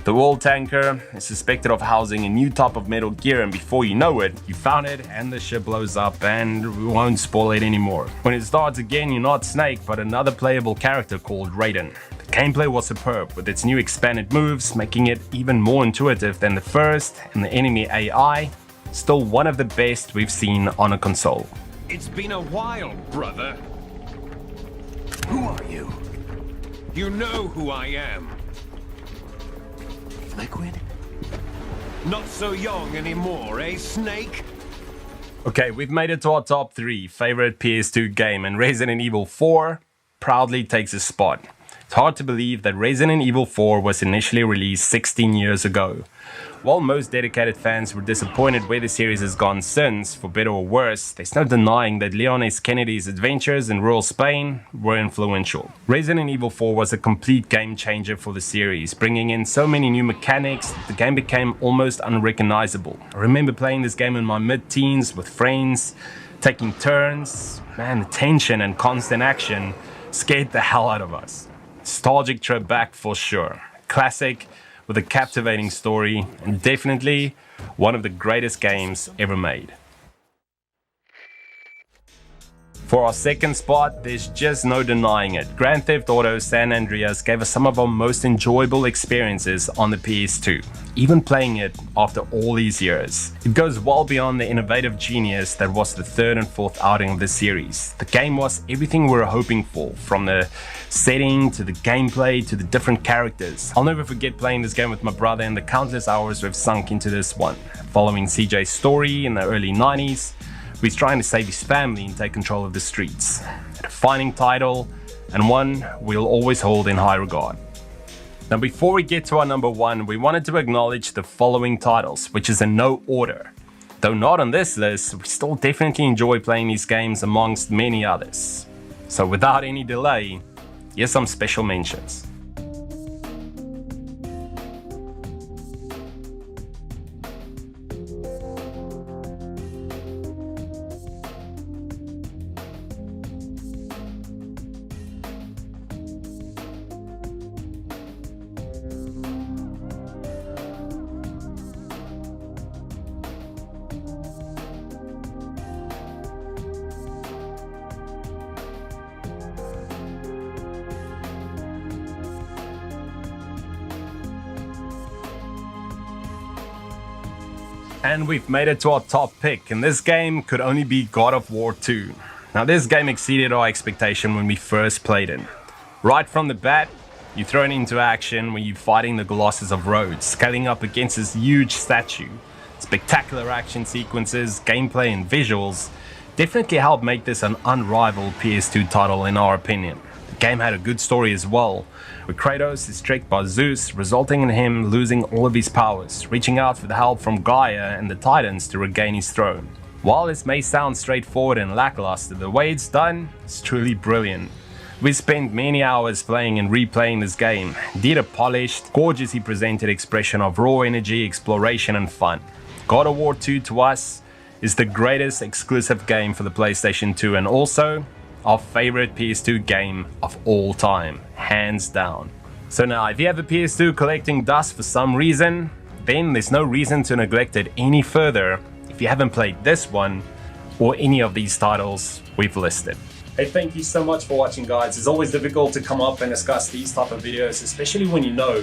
The oil tanker is suspected of housing a new type of Metal Gear, and before you know it, you found it and the ship blows up, and we won't spoil it anymore. When it starts again, you're not Snake but another playable character called Raiden. The gameplay was superb, with its new expanded moves making it even more intuitive than the first, and the enemy AI still one of the best we've seen on a console. It's been a while, brother. Who are you? You know who I am. Liquid? Not so young anymore, eh, Snake? Okay, we've made it to our top 3 favorite PS2 game, and Resident Evil 4 proudly takes a spot. It's hard to believe that Resident Evil 4 was initially released 16 years ago. While most dedicated fans were disappointed where the series has gone since, for better or worse, there's no denying that Leon S. Kennedy's adventures in rural Spain were influential. Resident Evil 4 was a complete game changer for the series, bringing in so many new mechanics that the game became almost unrecognizable. I remember playing this game in my mid-teens with friends, taking turns. Man, the tension and constant action scared the hell out of us. Nostalgic trip back for sure. Classic with a captivating story, and definitely one of the greatest games ever made. For our second spot, there's just no denying it. Grand Theft Auto San Andreas gave us some of our most enjoyable experiences on the PS2, even playing it after all these years. It goes well beyond the innovative genius that was the third and fourth outing of the series. The game was everything we were hoping for, from the setting to the gameplay to the different characters. I'll never forget playing this game with my brother and the countless hours we've sunk into this one. Following CJ's story in the early 90s, he's trying to save his family and take control of the streets. A defining title, and one we'll always hold in high regard. Now before we get to our number one, we wanted to acknowledge the following titles, which is in no order. Though not on this list, we still definitely enjoy playing these games amongst many others. So without any delay, here's some special mentions. And we've made it to our top pick, and this game could only be God of War 2. Now this game exceeded our expectation when we first played it. Right from the bat, you're thrown into action when you're fighting the Colossus of Rhodes, scaling up against this huge statue. Spectacular action sequences, gameplay and visuals definitely helped make this an unrivaled PS2 title in our opinion. The game had a good story as well, where Kratos is tricked by Zeus, resulting in him losing all of his powers, reaching out for the help from Gaia and the Titans to regain his throne. While this may sound straightforward and lackluster, the way it's done is truly brilliant. We spent many hours playing and replaying this game. Indeed a polished, gorgeously presented expression of raw energy, exploration and fun. God of War 2 to us is the greatest exclusive game for the PlayStation 2 and also our favorite PS2 game of all time, hands down. So now, if you have a PS2 collecting dust for some reason, then there's no reason to neglect it any further if you haven't played this one or any of these titles we've listed. Hey, thank you so much for watching, guys. It's always difficult to come up and discuss these type of videos, especially when you know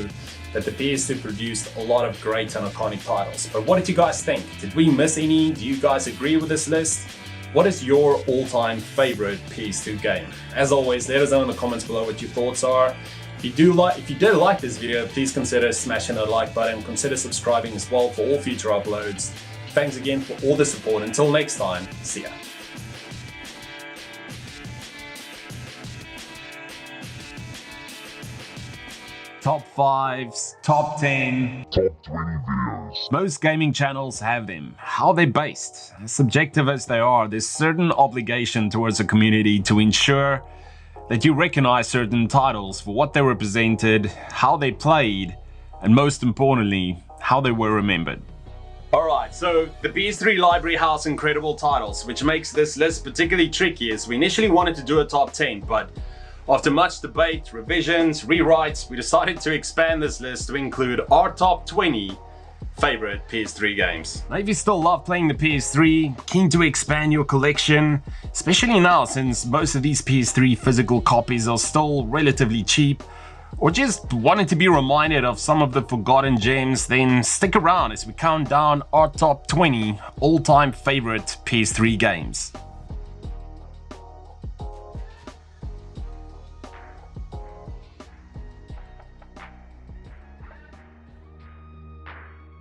that the PS2 produced a lot of great and iconic titles. But what did you guys think? Did we miss any? Do you guys agree with this list? What is your all-time favorite PS2 game? As always, let us know in the comments below what your thoughts are. If you did like this video, please consider smashing the like button. Consider subscribing as well for all future uploads. Thanks again for all the support. Until next time, see ya. Top 5s, top 10, top 20 videos. Most gaming channels have them. How they're based, as subjective as they are, there's certain obligation towards the community to ensure that you recognize certain titles for what they represented, how they played, and most importantly, how they were remembered. Alright, so the PS3 library house incredible titles, which makes this list particularly tricky, as we initially wanted to do a top 10, but after much debate, revisions, rewrites, we decided to expand this list to include our top 20 favorite PS3 games. Now if you still love playing the PS3, keen to expand your collection, especially now since most of these PS3 physical copies are still relatively cheap, or just wanted to be reminded of some of the forgotten gems, then stick around as we count down our top 20 all-time favorite PS3 games.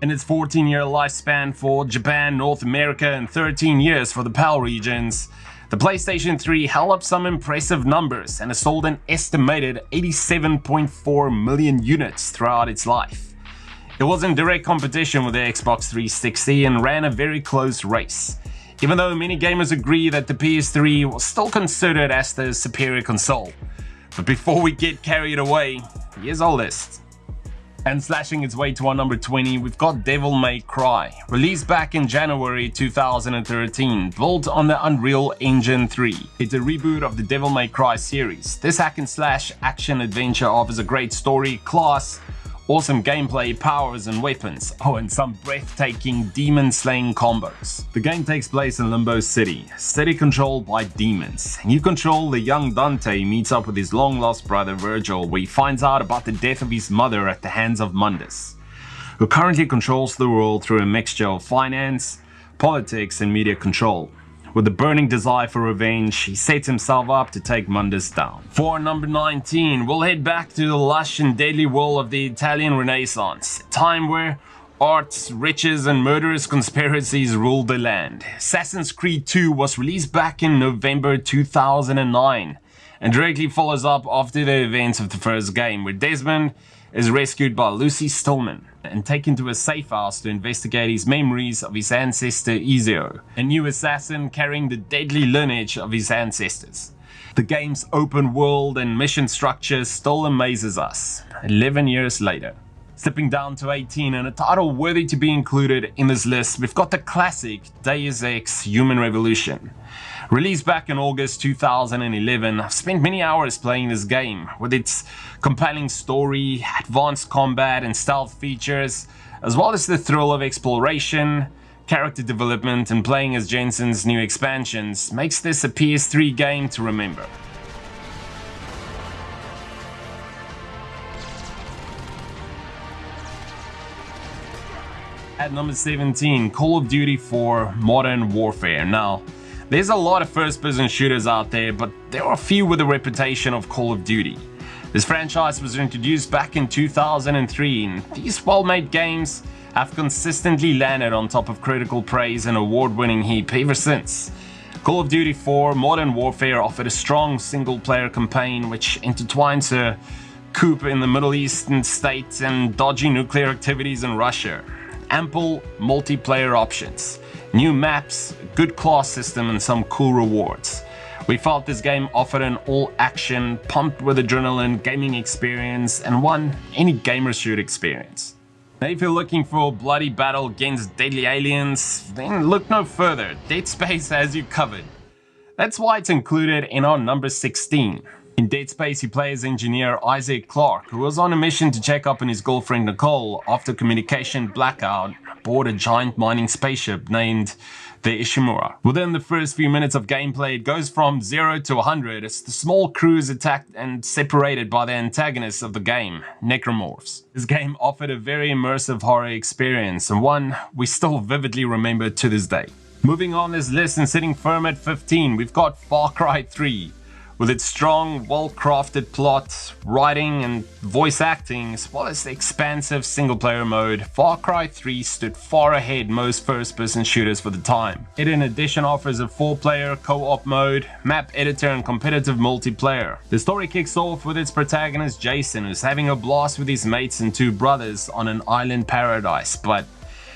In its 14-year lifespan for Japan, North America, and 13 years for the PAL regions, the PlayStation 3 held up some impressive numbers and has sold an estimated 87.4 million units throughout its life. It was in direct competition with the Xbox 360 and ran a very close race, even though many gamers agree that the PS3 was still considered as the superior console. But before we get carried away, here's our list. And slashing its way to our number 20, we've got Devil May Cry, released back in January 2013, built on the Unreal Engine 3. It's a reboot of the Devil May Cry series. This hack and slash action adventure offers a great story, class, awesome gameplay, powers and weapons, and some breathtaking demon-slaying combos. The game takes place in Limbo City controlled by demons. You control the young Dante who meets up with his long-lost brother Virgil, where he finds out about the death of his mother at the hands of Mundus, who currently controls the world through a mixture of finance, politics and media control. With a burning desire for revenge, he sets himself up to take Mundus down. For number 19, we'll head back to the lush and deadly world of the Italian Renaissance, a time where arts, riches and murderous conspiracies ruled the land. Assassin's Creed 2 was released back in November 2009 and directly follows up after the events of the first game, where Desmond is rescued by Lucy Stillman and taken to a safe house to investigate his memories of his ancestor Ezio, a new assassin carrying the deadly lineage of his ancestors. The game's open world and mission structure still amazes us 11 years later. Slipping down to 18, and a title worthy to be included in this list, we've got the classic Deus Ex Human Revolution. Released back in August 2011, I've spent many hours playing this game, with its compelling story, advanced combat and stealth features, as well as the thrill of exploration, character development and playing as Jensen's new expansions, makes this a PS3 game to remember. At number 17, Call of Duty 4 Modern Warfare. Now, there's a lot of first-person shooters out there, but there are a few with a reputation of Call of Duty. This franchise was introduced back in 2003, and these well-made games have consistently landed on top of critical praise and award-winning heap ever since. Call of Duty 4 Modern Warfare offered a strong single-player campaign which intertwines a coup in the Middle Eastern state and dodgy nuclear activities in Russia. Ample multiplayer options, new maps, a good class system and some cool rewards. We felt this game offered an all-action, pumped with adrenaline gaming experience and one any gamer should experience. Now if you're looking for a bloody battle against deadly aliens, then look no further, Dead Space has you covered. That's why it's included in our number 16. In Dead Space, you play as engineer Isaac Clarke, who was on a mission to check up on his girlfriend Nicole after communication blackout aboard a giant mining spaceship named the Ishimura. Within the first few minutes of gameplay, it goes from 0 to 100 as the small crew is attacked and separated by the antagonists of the game, Necromorphs. This game offered a very immersive horror experience, and one we still vividly remember to this day. Moving on this list and sitting firm at 15, we've got Far Cry 3. With its strong, well-crafted plot, writing and voice acting, as well as the expansive single-player mode, Far Cry 3 stood far ahead most first-person shooters for the time. It in addition offers a 4-player co-op mode, map editor and competitive multiplayer. The story kicks off with its protagonist Jason, who's having a blast with his mates and 2 brothers on an island paradise, but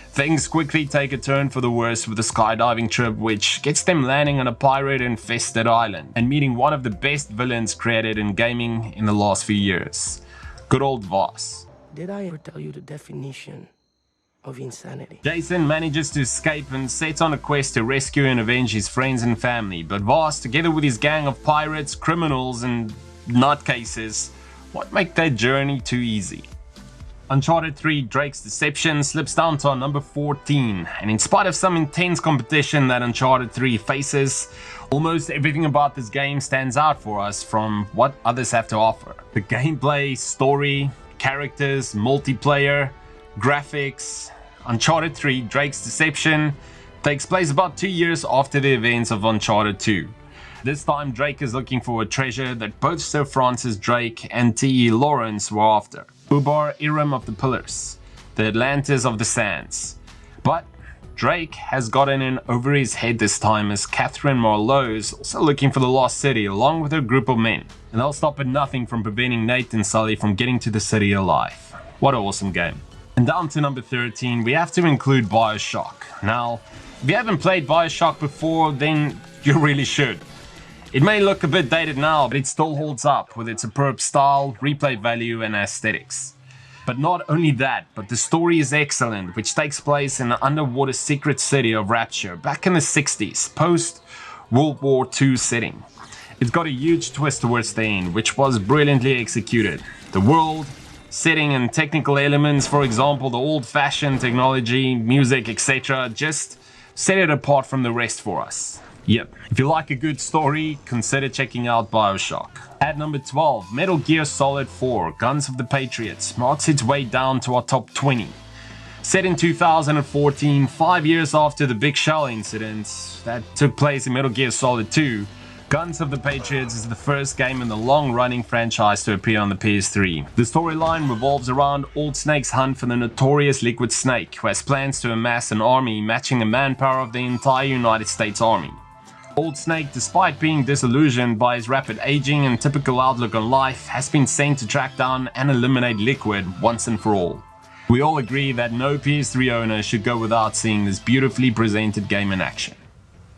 things quickly take a turn for the worse with a skydiving trip which gets them landing on a pirate-infested island and meeting one of the best villains created in gaming in the last few years. Good old Voss. Did I ever tell you the definition of insanity? Jason manages to escape and sets on a quest to rescue and avenge his friends and family, but Voss, together with his gang of pirates, criminals and nutcases, won't make that journey too easy. Uncharted 3 Drake's Deception slips down to our number 14, and in spite of some intense competition that Uncharted 3 faces, almost everything about this game stands out for us from what others have to offer. The gameplay, story, characters, multiplayer, graphics. Uncharted 3 Drake's Deception takes place about 2 years after the events of Uncharted 2. This time Drake is looking for a treasure that both Sir Francis Drake and T.E. Lawrence were after. Ubar Iram of the Pillars, the Atlantis of the Sands. But Drake has gotten in over his head this time, as Catherine Marlowe is also looking for the lost city along with her group of men. And they'll stop at nothing from preventing Nate and Sully from getting to the city alive. What an awesome game. And down to number 13, we have to include BioShock. Now, if you haven't played BioShock before, then you really should. It may look a bit dated now, but it still holds up with its superb style, replay value and aesthetics. But not only that, but the story is excellent, which takes place in the underwater secret city of Rapture back in the 60s, post-World War II setting. It's got a huge twist towards the end, which was brilliantly executed. The world, Setting and technical elements, for example, the old-fashioned technology, music, etc., just set it apart from the rest for us. Yep, if you like a good story, consider checking out BioShock. At number 12, Metal Gear Solid 4, Guns of the Patriots, marks its way down to our top 20. Set in 2014, 5 years after the Big Shell incident that took place in Metal Gear Solid 2, Guns of the Patriots is the first game in the long-running franchise to appear on the PS3. The storyline revolves around Old Snake's hunt for the notorious Liquid Snake, who has plans to amass an army matching the manpower of the entire United States Army. Old Snake, despite being disillusioned by his rapid aging and typical outlook on life, has been sent to track down and eliminate Liquid once and for all. We all agree that no PS3 owner should go without seeing this beautifully presented game in action.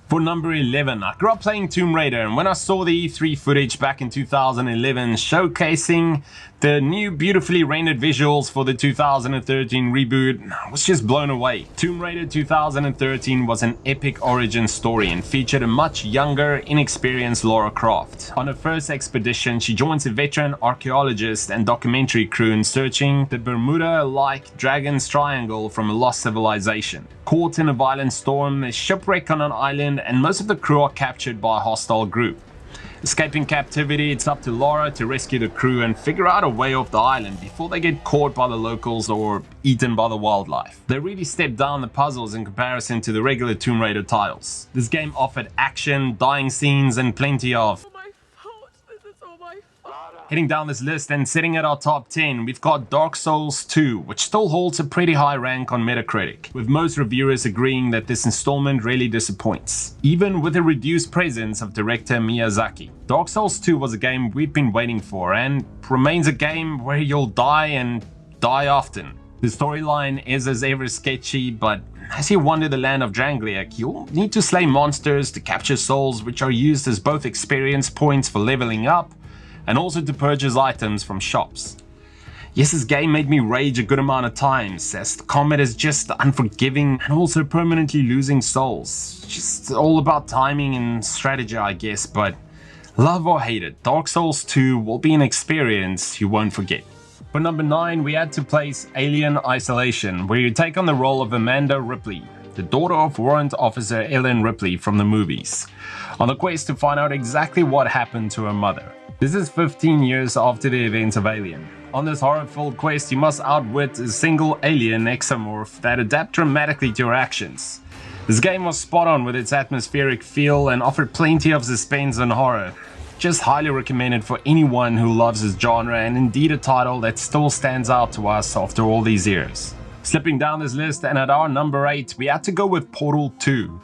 For number 11, I grew up playing Tomb Raider, and when I saw the E3 footage back in 2011 showcasing the new beautifully rendered visuals for the 2013 reboot, I was just blown away. Tomb Raider 2013 was an epic origin story and featured a much younger, inexperienced Lara Croft. On her first expedition, she joins a veteran archaeologist and documentary crew in searching the Bermuda-like Dragon's Triangle from a lost civilization. Caught in a violent storm, they shipwreck on an island and most of the crew are captured by a hostile group. Escaping captivity, it's up to Lara to rescue the crew and figure out a way off the island before they get caught by the locals or eaten by the wildlife. They really stepped down the puzzles in comparison to the regular Tomb Raider titles. This game offered action, dying scenes and plenty of... Heading down this list and sitting at our top 10, we've got Dark Souls 2, which still holds a pretty high rank on Metacritic, with most reviewers agreeing that this installment really disappoints, even with a reduced presence of director Miyazaki. Dark Souls 2 was a game we've been waiting for and remains a game where you'll die and die often. The storyline is as ever sketchy, but as you wander the land of Drangliak, you'll need to slay monsters to capture souls, which are used as both experience points for leveling up and also to purchase items from shops. Yes, this game made me rage a good amount of times, as the combat is just unforgiving and also permanently losing souls. Just all about timing and strategy, I guess, but love or hate it, Dark Souls 2 will be an experience you won't forget. For number 9, we had to place Alien Isolation, where you take on the role of Amanda Ripley, the daughter of Warrant Officer Ellen Ripley from the movies, on the quest to find out exactly what happened to her mother. This is 15 years after the events of Alien. On this horror-filled quest, you must outwit a single alien exomorph that adapt dramatically to your actions. This game was spot on with its atmospheric feel and offered plenty of suspense and horror. Just highly recommended for anyone who loves this genre, and indeed a title that still stands out to us after all these years. Slipping down this list, and at our number 8, we had to go with Portal 2.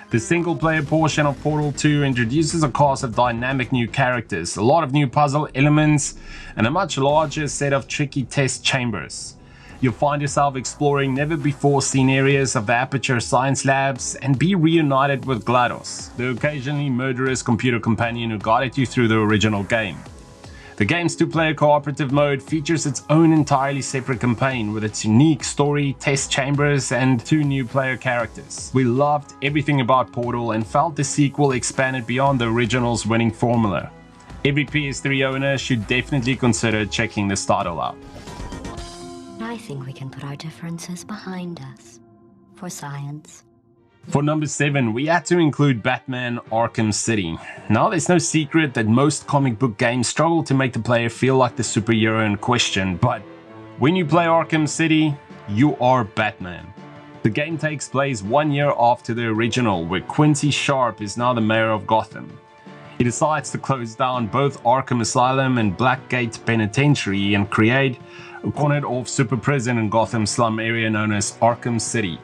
The single-player portion of Portal 2 introduces a cast of dynamic new characters, a lot of new puzzle elements, and a much larger set of tricky test chambers. You'll find yourself exploring never-before-seen areas of the Aperture Science Labs and be reunited with GLaDOS, the occasionally murderous computer companion who guided you through the original game. The game's two-player cooperative mode features its own entirely separate campaign with its unique story, test chambers, and 2 new player characters. We loved everything about Portal and felt the sequel expanded beyond the original's winning formula. Every PS3 owner should definitely consider checking this title out. I think we can put our differences behind us. For science. For number 7, we had to include Batman Arkham City. Now, there's no secret that most comic book games struggle to make the player feel like the superhero in question, but when you play Arkham City, you are Batman. The game takes place 1 year after the original, where Quincy Sharp is now the mayor of Gotham. He decides to close down both Arkham Asylum and Blackgate Penitentiary and create a cornered-off super prison in Gotham's slum area known as Arkham City.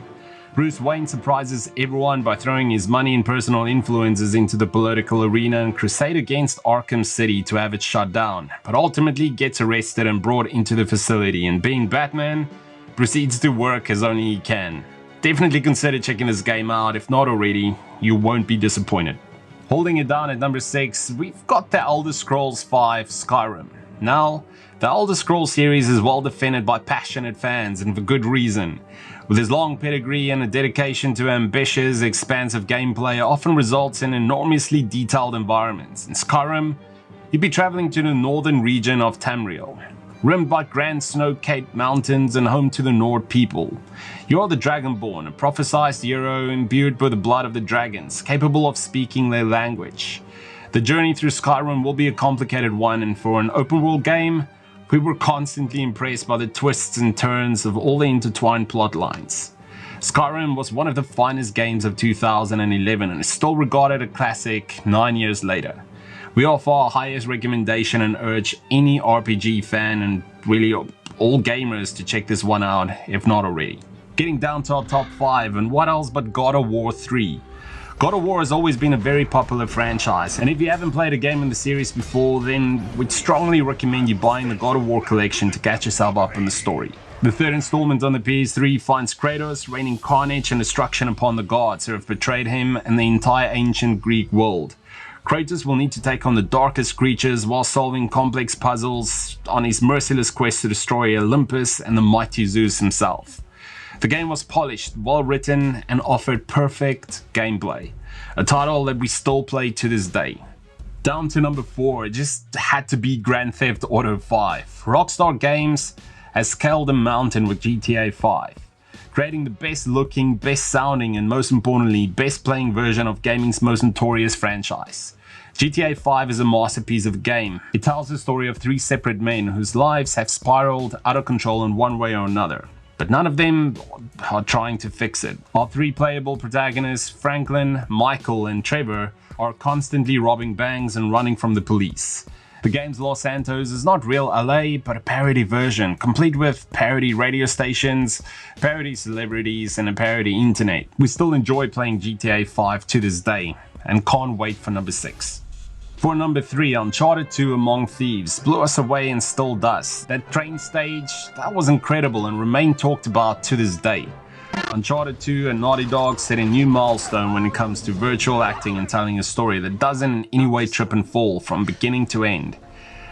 Bruce Wayne surprises everyone by throwing his money and personal influences into the political arena and crusade against Arkham City to have it shut down, but ultimately gets arrested and brought into the facility, and being Batman, proceeds to work as only he can. Definitely consider checking this game out. If not already, you won't be disappointed. Holding it down at number 6, we've got The Elder Scrolls V Skyrim. Now, the Elder Scrolls series is well defended by passionate fans, and for good reason. With his long pedigree and a dedication to ambitious, expansive gameplay often results in enormously detailed environments. In Skyrim, you'd be traveling to the northern region of Tamriel. rimmed by grand snow-capped mountains and home to the Nord people. You are the Dragonborn, a prophesized hero imbued with the blood of the dragons, capable of speaking their language. The journey through Skyrim will be a complicated one, and for an open-world game, we were constantly impressed by the twists and turns of all the intertwined plot lines. Skyrim was one of the finest games of 2011 and is still regarded a classic 9 years later. We offer our highest recommendation and urge any RPG fan and really all gamers to check this one out if not already. Getting down to our top 5, and what else but God of War 3. God of War has always been a very popular franchise, and if you haven't played a game in the series before, then we'd strongly recommend you buying the God of War collection to catch yourself up in the story. The third installment on the PS3 finds Kratos raining carnage and destruction upon the gods who have betrayed him and the entire ancient Greek world. Kratos will need to take on the darkest creatures while solving complex puzzles on his merciless quest to destroy Olympus and the mighty Zeus himself. The game was polished, well written, and offered perfect gameplay. A title that we still play to this day. Down to number 4, it just had to be Grand Theft Auto 5. Rockstar Games has scaled a mountain with GTA 5. Creating the best looking, best sounding, and most importantly, best playing version of gaming's most notorious franchise. GTA 5 is a masterpiece of a game. It tells the story of 3 separate men whose lives have spiraled out of control in one way or another, but none of them are trying to fix it. Our 3 playable protagonists, Franklin, Michael, and Trevor, are constantly robbing banks and running from the police. The game's Los Santos is not real LA, but a parody version, complete with parody radio stations, parody celebrities, and a parody internet. We still enjoy playing GTA 5 to this day, and can't wait for number 6. For number 3, Uncharted 2 Among Thieves blew us away and still does. That train stage, that was incredible and remained talked about to this day. Uncharted 2 and Naughty Dog set a new milestone when it comes to virtual acting and telling a story that doesn't in any way trip and fall from beginning to end.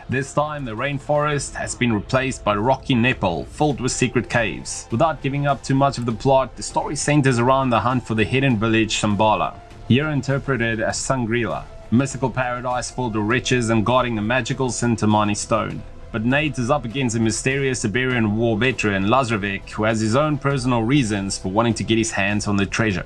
This time, the rainforest has been replaced by rocky Nepal filled with secret caves. Without giving up too much of the plot, the story centers around the hunt for the hidden village Shambhala, here interpreted as Sangrila, a mystical paradise filled with riches and guarding a magical Sintamani stone. But Nate is up against a mysterious Siberian war veteran, Lazarevich, who has his own personal reasons for wanting to get his hands on the treasure.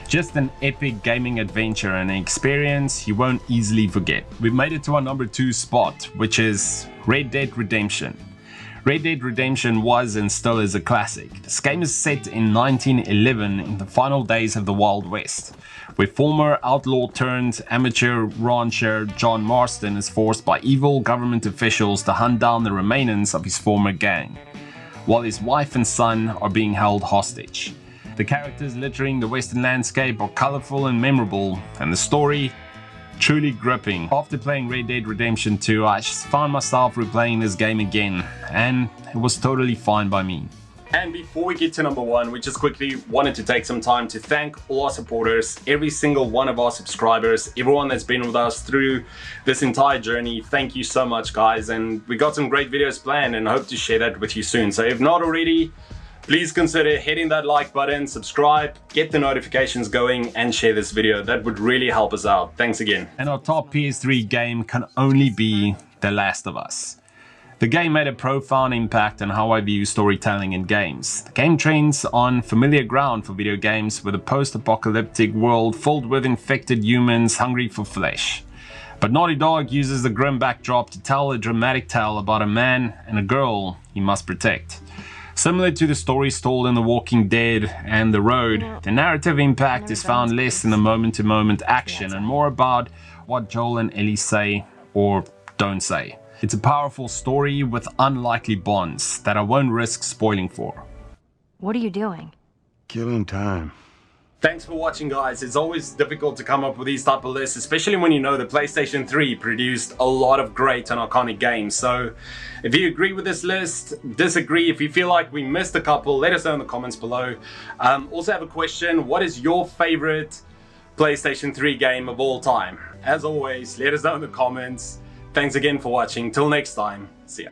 Just an epic gaming adventure and an experience you won't easily forget. We've made it to our number 2 spot, which is Red Dead Redemption. Red Dead Redemption was and still is a classic. This game is set in 1911 in the final days of the Wild West, where former outlaw turned amateur rancher John Marston is forced by evil government officials to hunt down the remains of his former gang, while his wife and son are being held hostage. The characters littering the western landscape are colorful and memorable, and the story truly gripping. After playing Red Dead Redemption 2, I just found myself replaying this game again, and it was totally fine by me. And before we get to number 1, we just quickly wanted to take some time to thank all our supporters, every single one of our subscribers, everyone that's been with us through this entire journey. Thank you so much, guys, and we got some great videos planned and hope to share that with you soon. So if not already, please consider hitting that like button, subscribe, get the notifications going, and share this video. That would really help us out. Thanks again. And our top PS3 game can only be The Last of Us. The game made a profound impact on how I view storytelling in games. The game trains on familiar ground for video games, with a post-apocalyptic world filled with infected humans hungry for flesh. But Naughty Dog uses the grim backdrop to tell a dramatic tale about a man and a girl he must protect. Similar to the stories told in The Walking Dead and The Road, the narrative impact is found less in the moment-to-moment action and more about what Joel and Ellie say or don't say. It's a powerful story with unlikely bonds that I won't risk spoiling for. What are you doing? Killing time. Thanks for watching, guys. It's always difficult to come up with these type of lists, especially when you know the PlayStation 3 produced a lot of great and iconic games. So if you agree with this list, disagree, if you feel like we missed a couple, let us know in the comments below. Also have a question: what is your favorite PlayStation 3 game of all time? As always, let us know in the comments. Thanks again for watching. Till next time, see ya.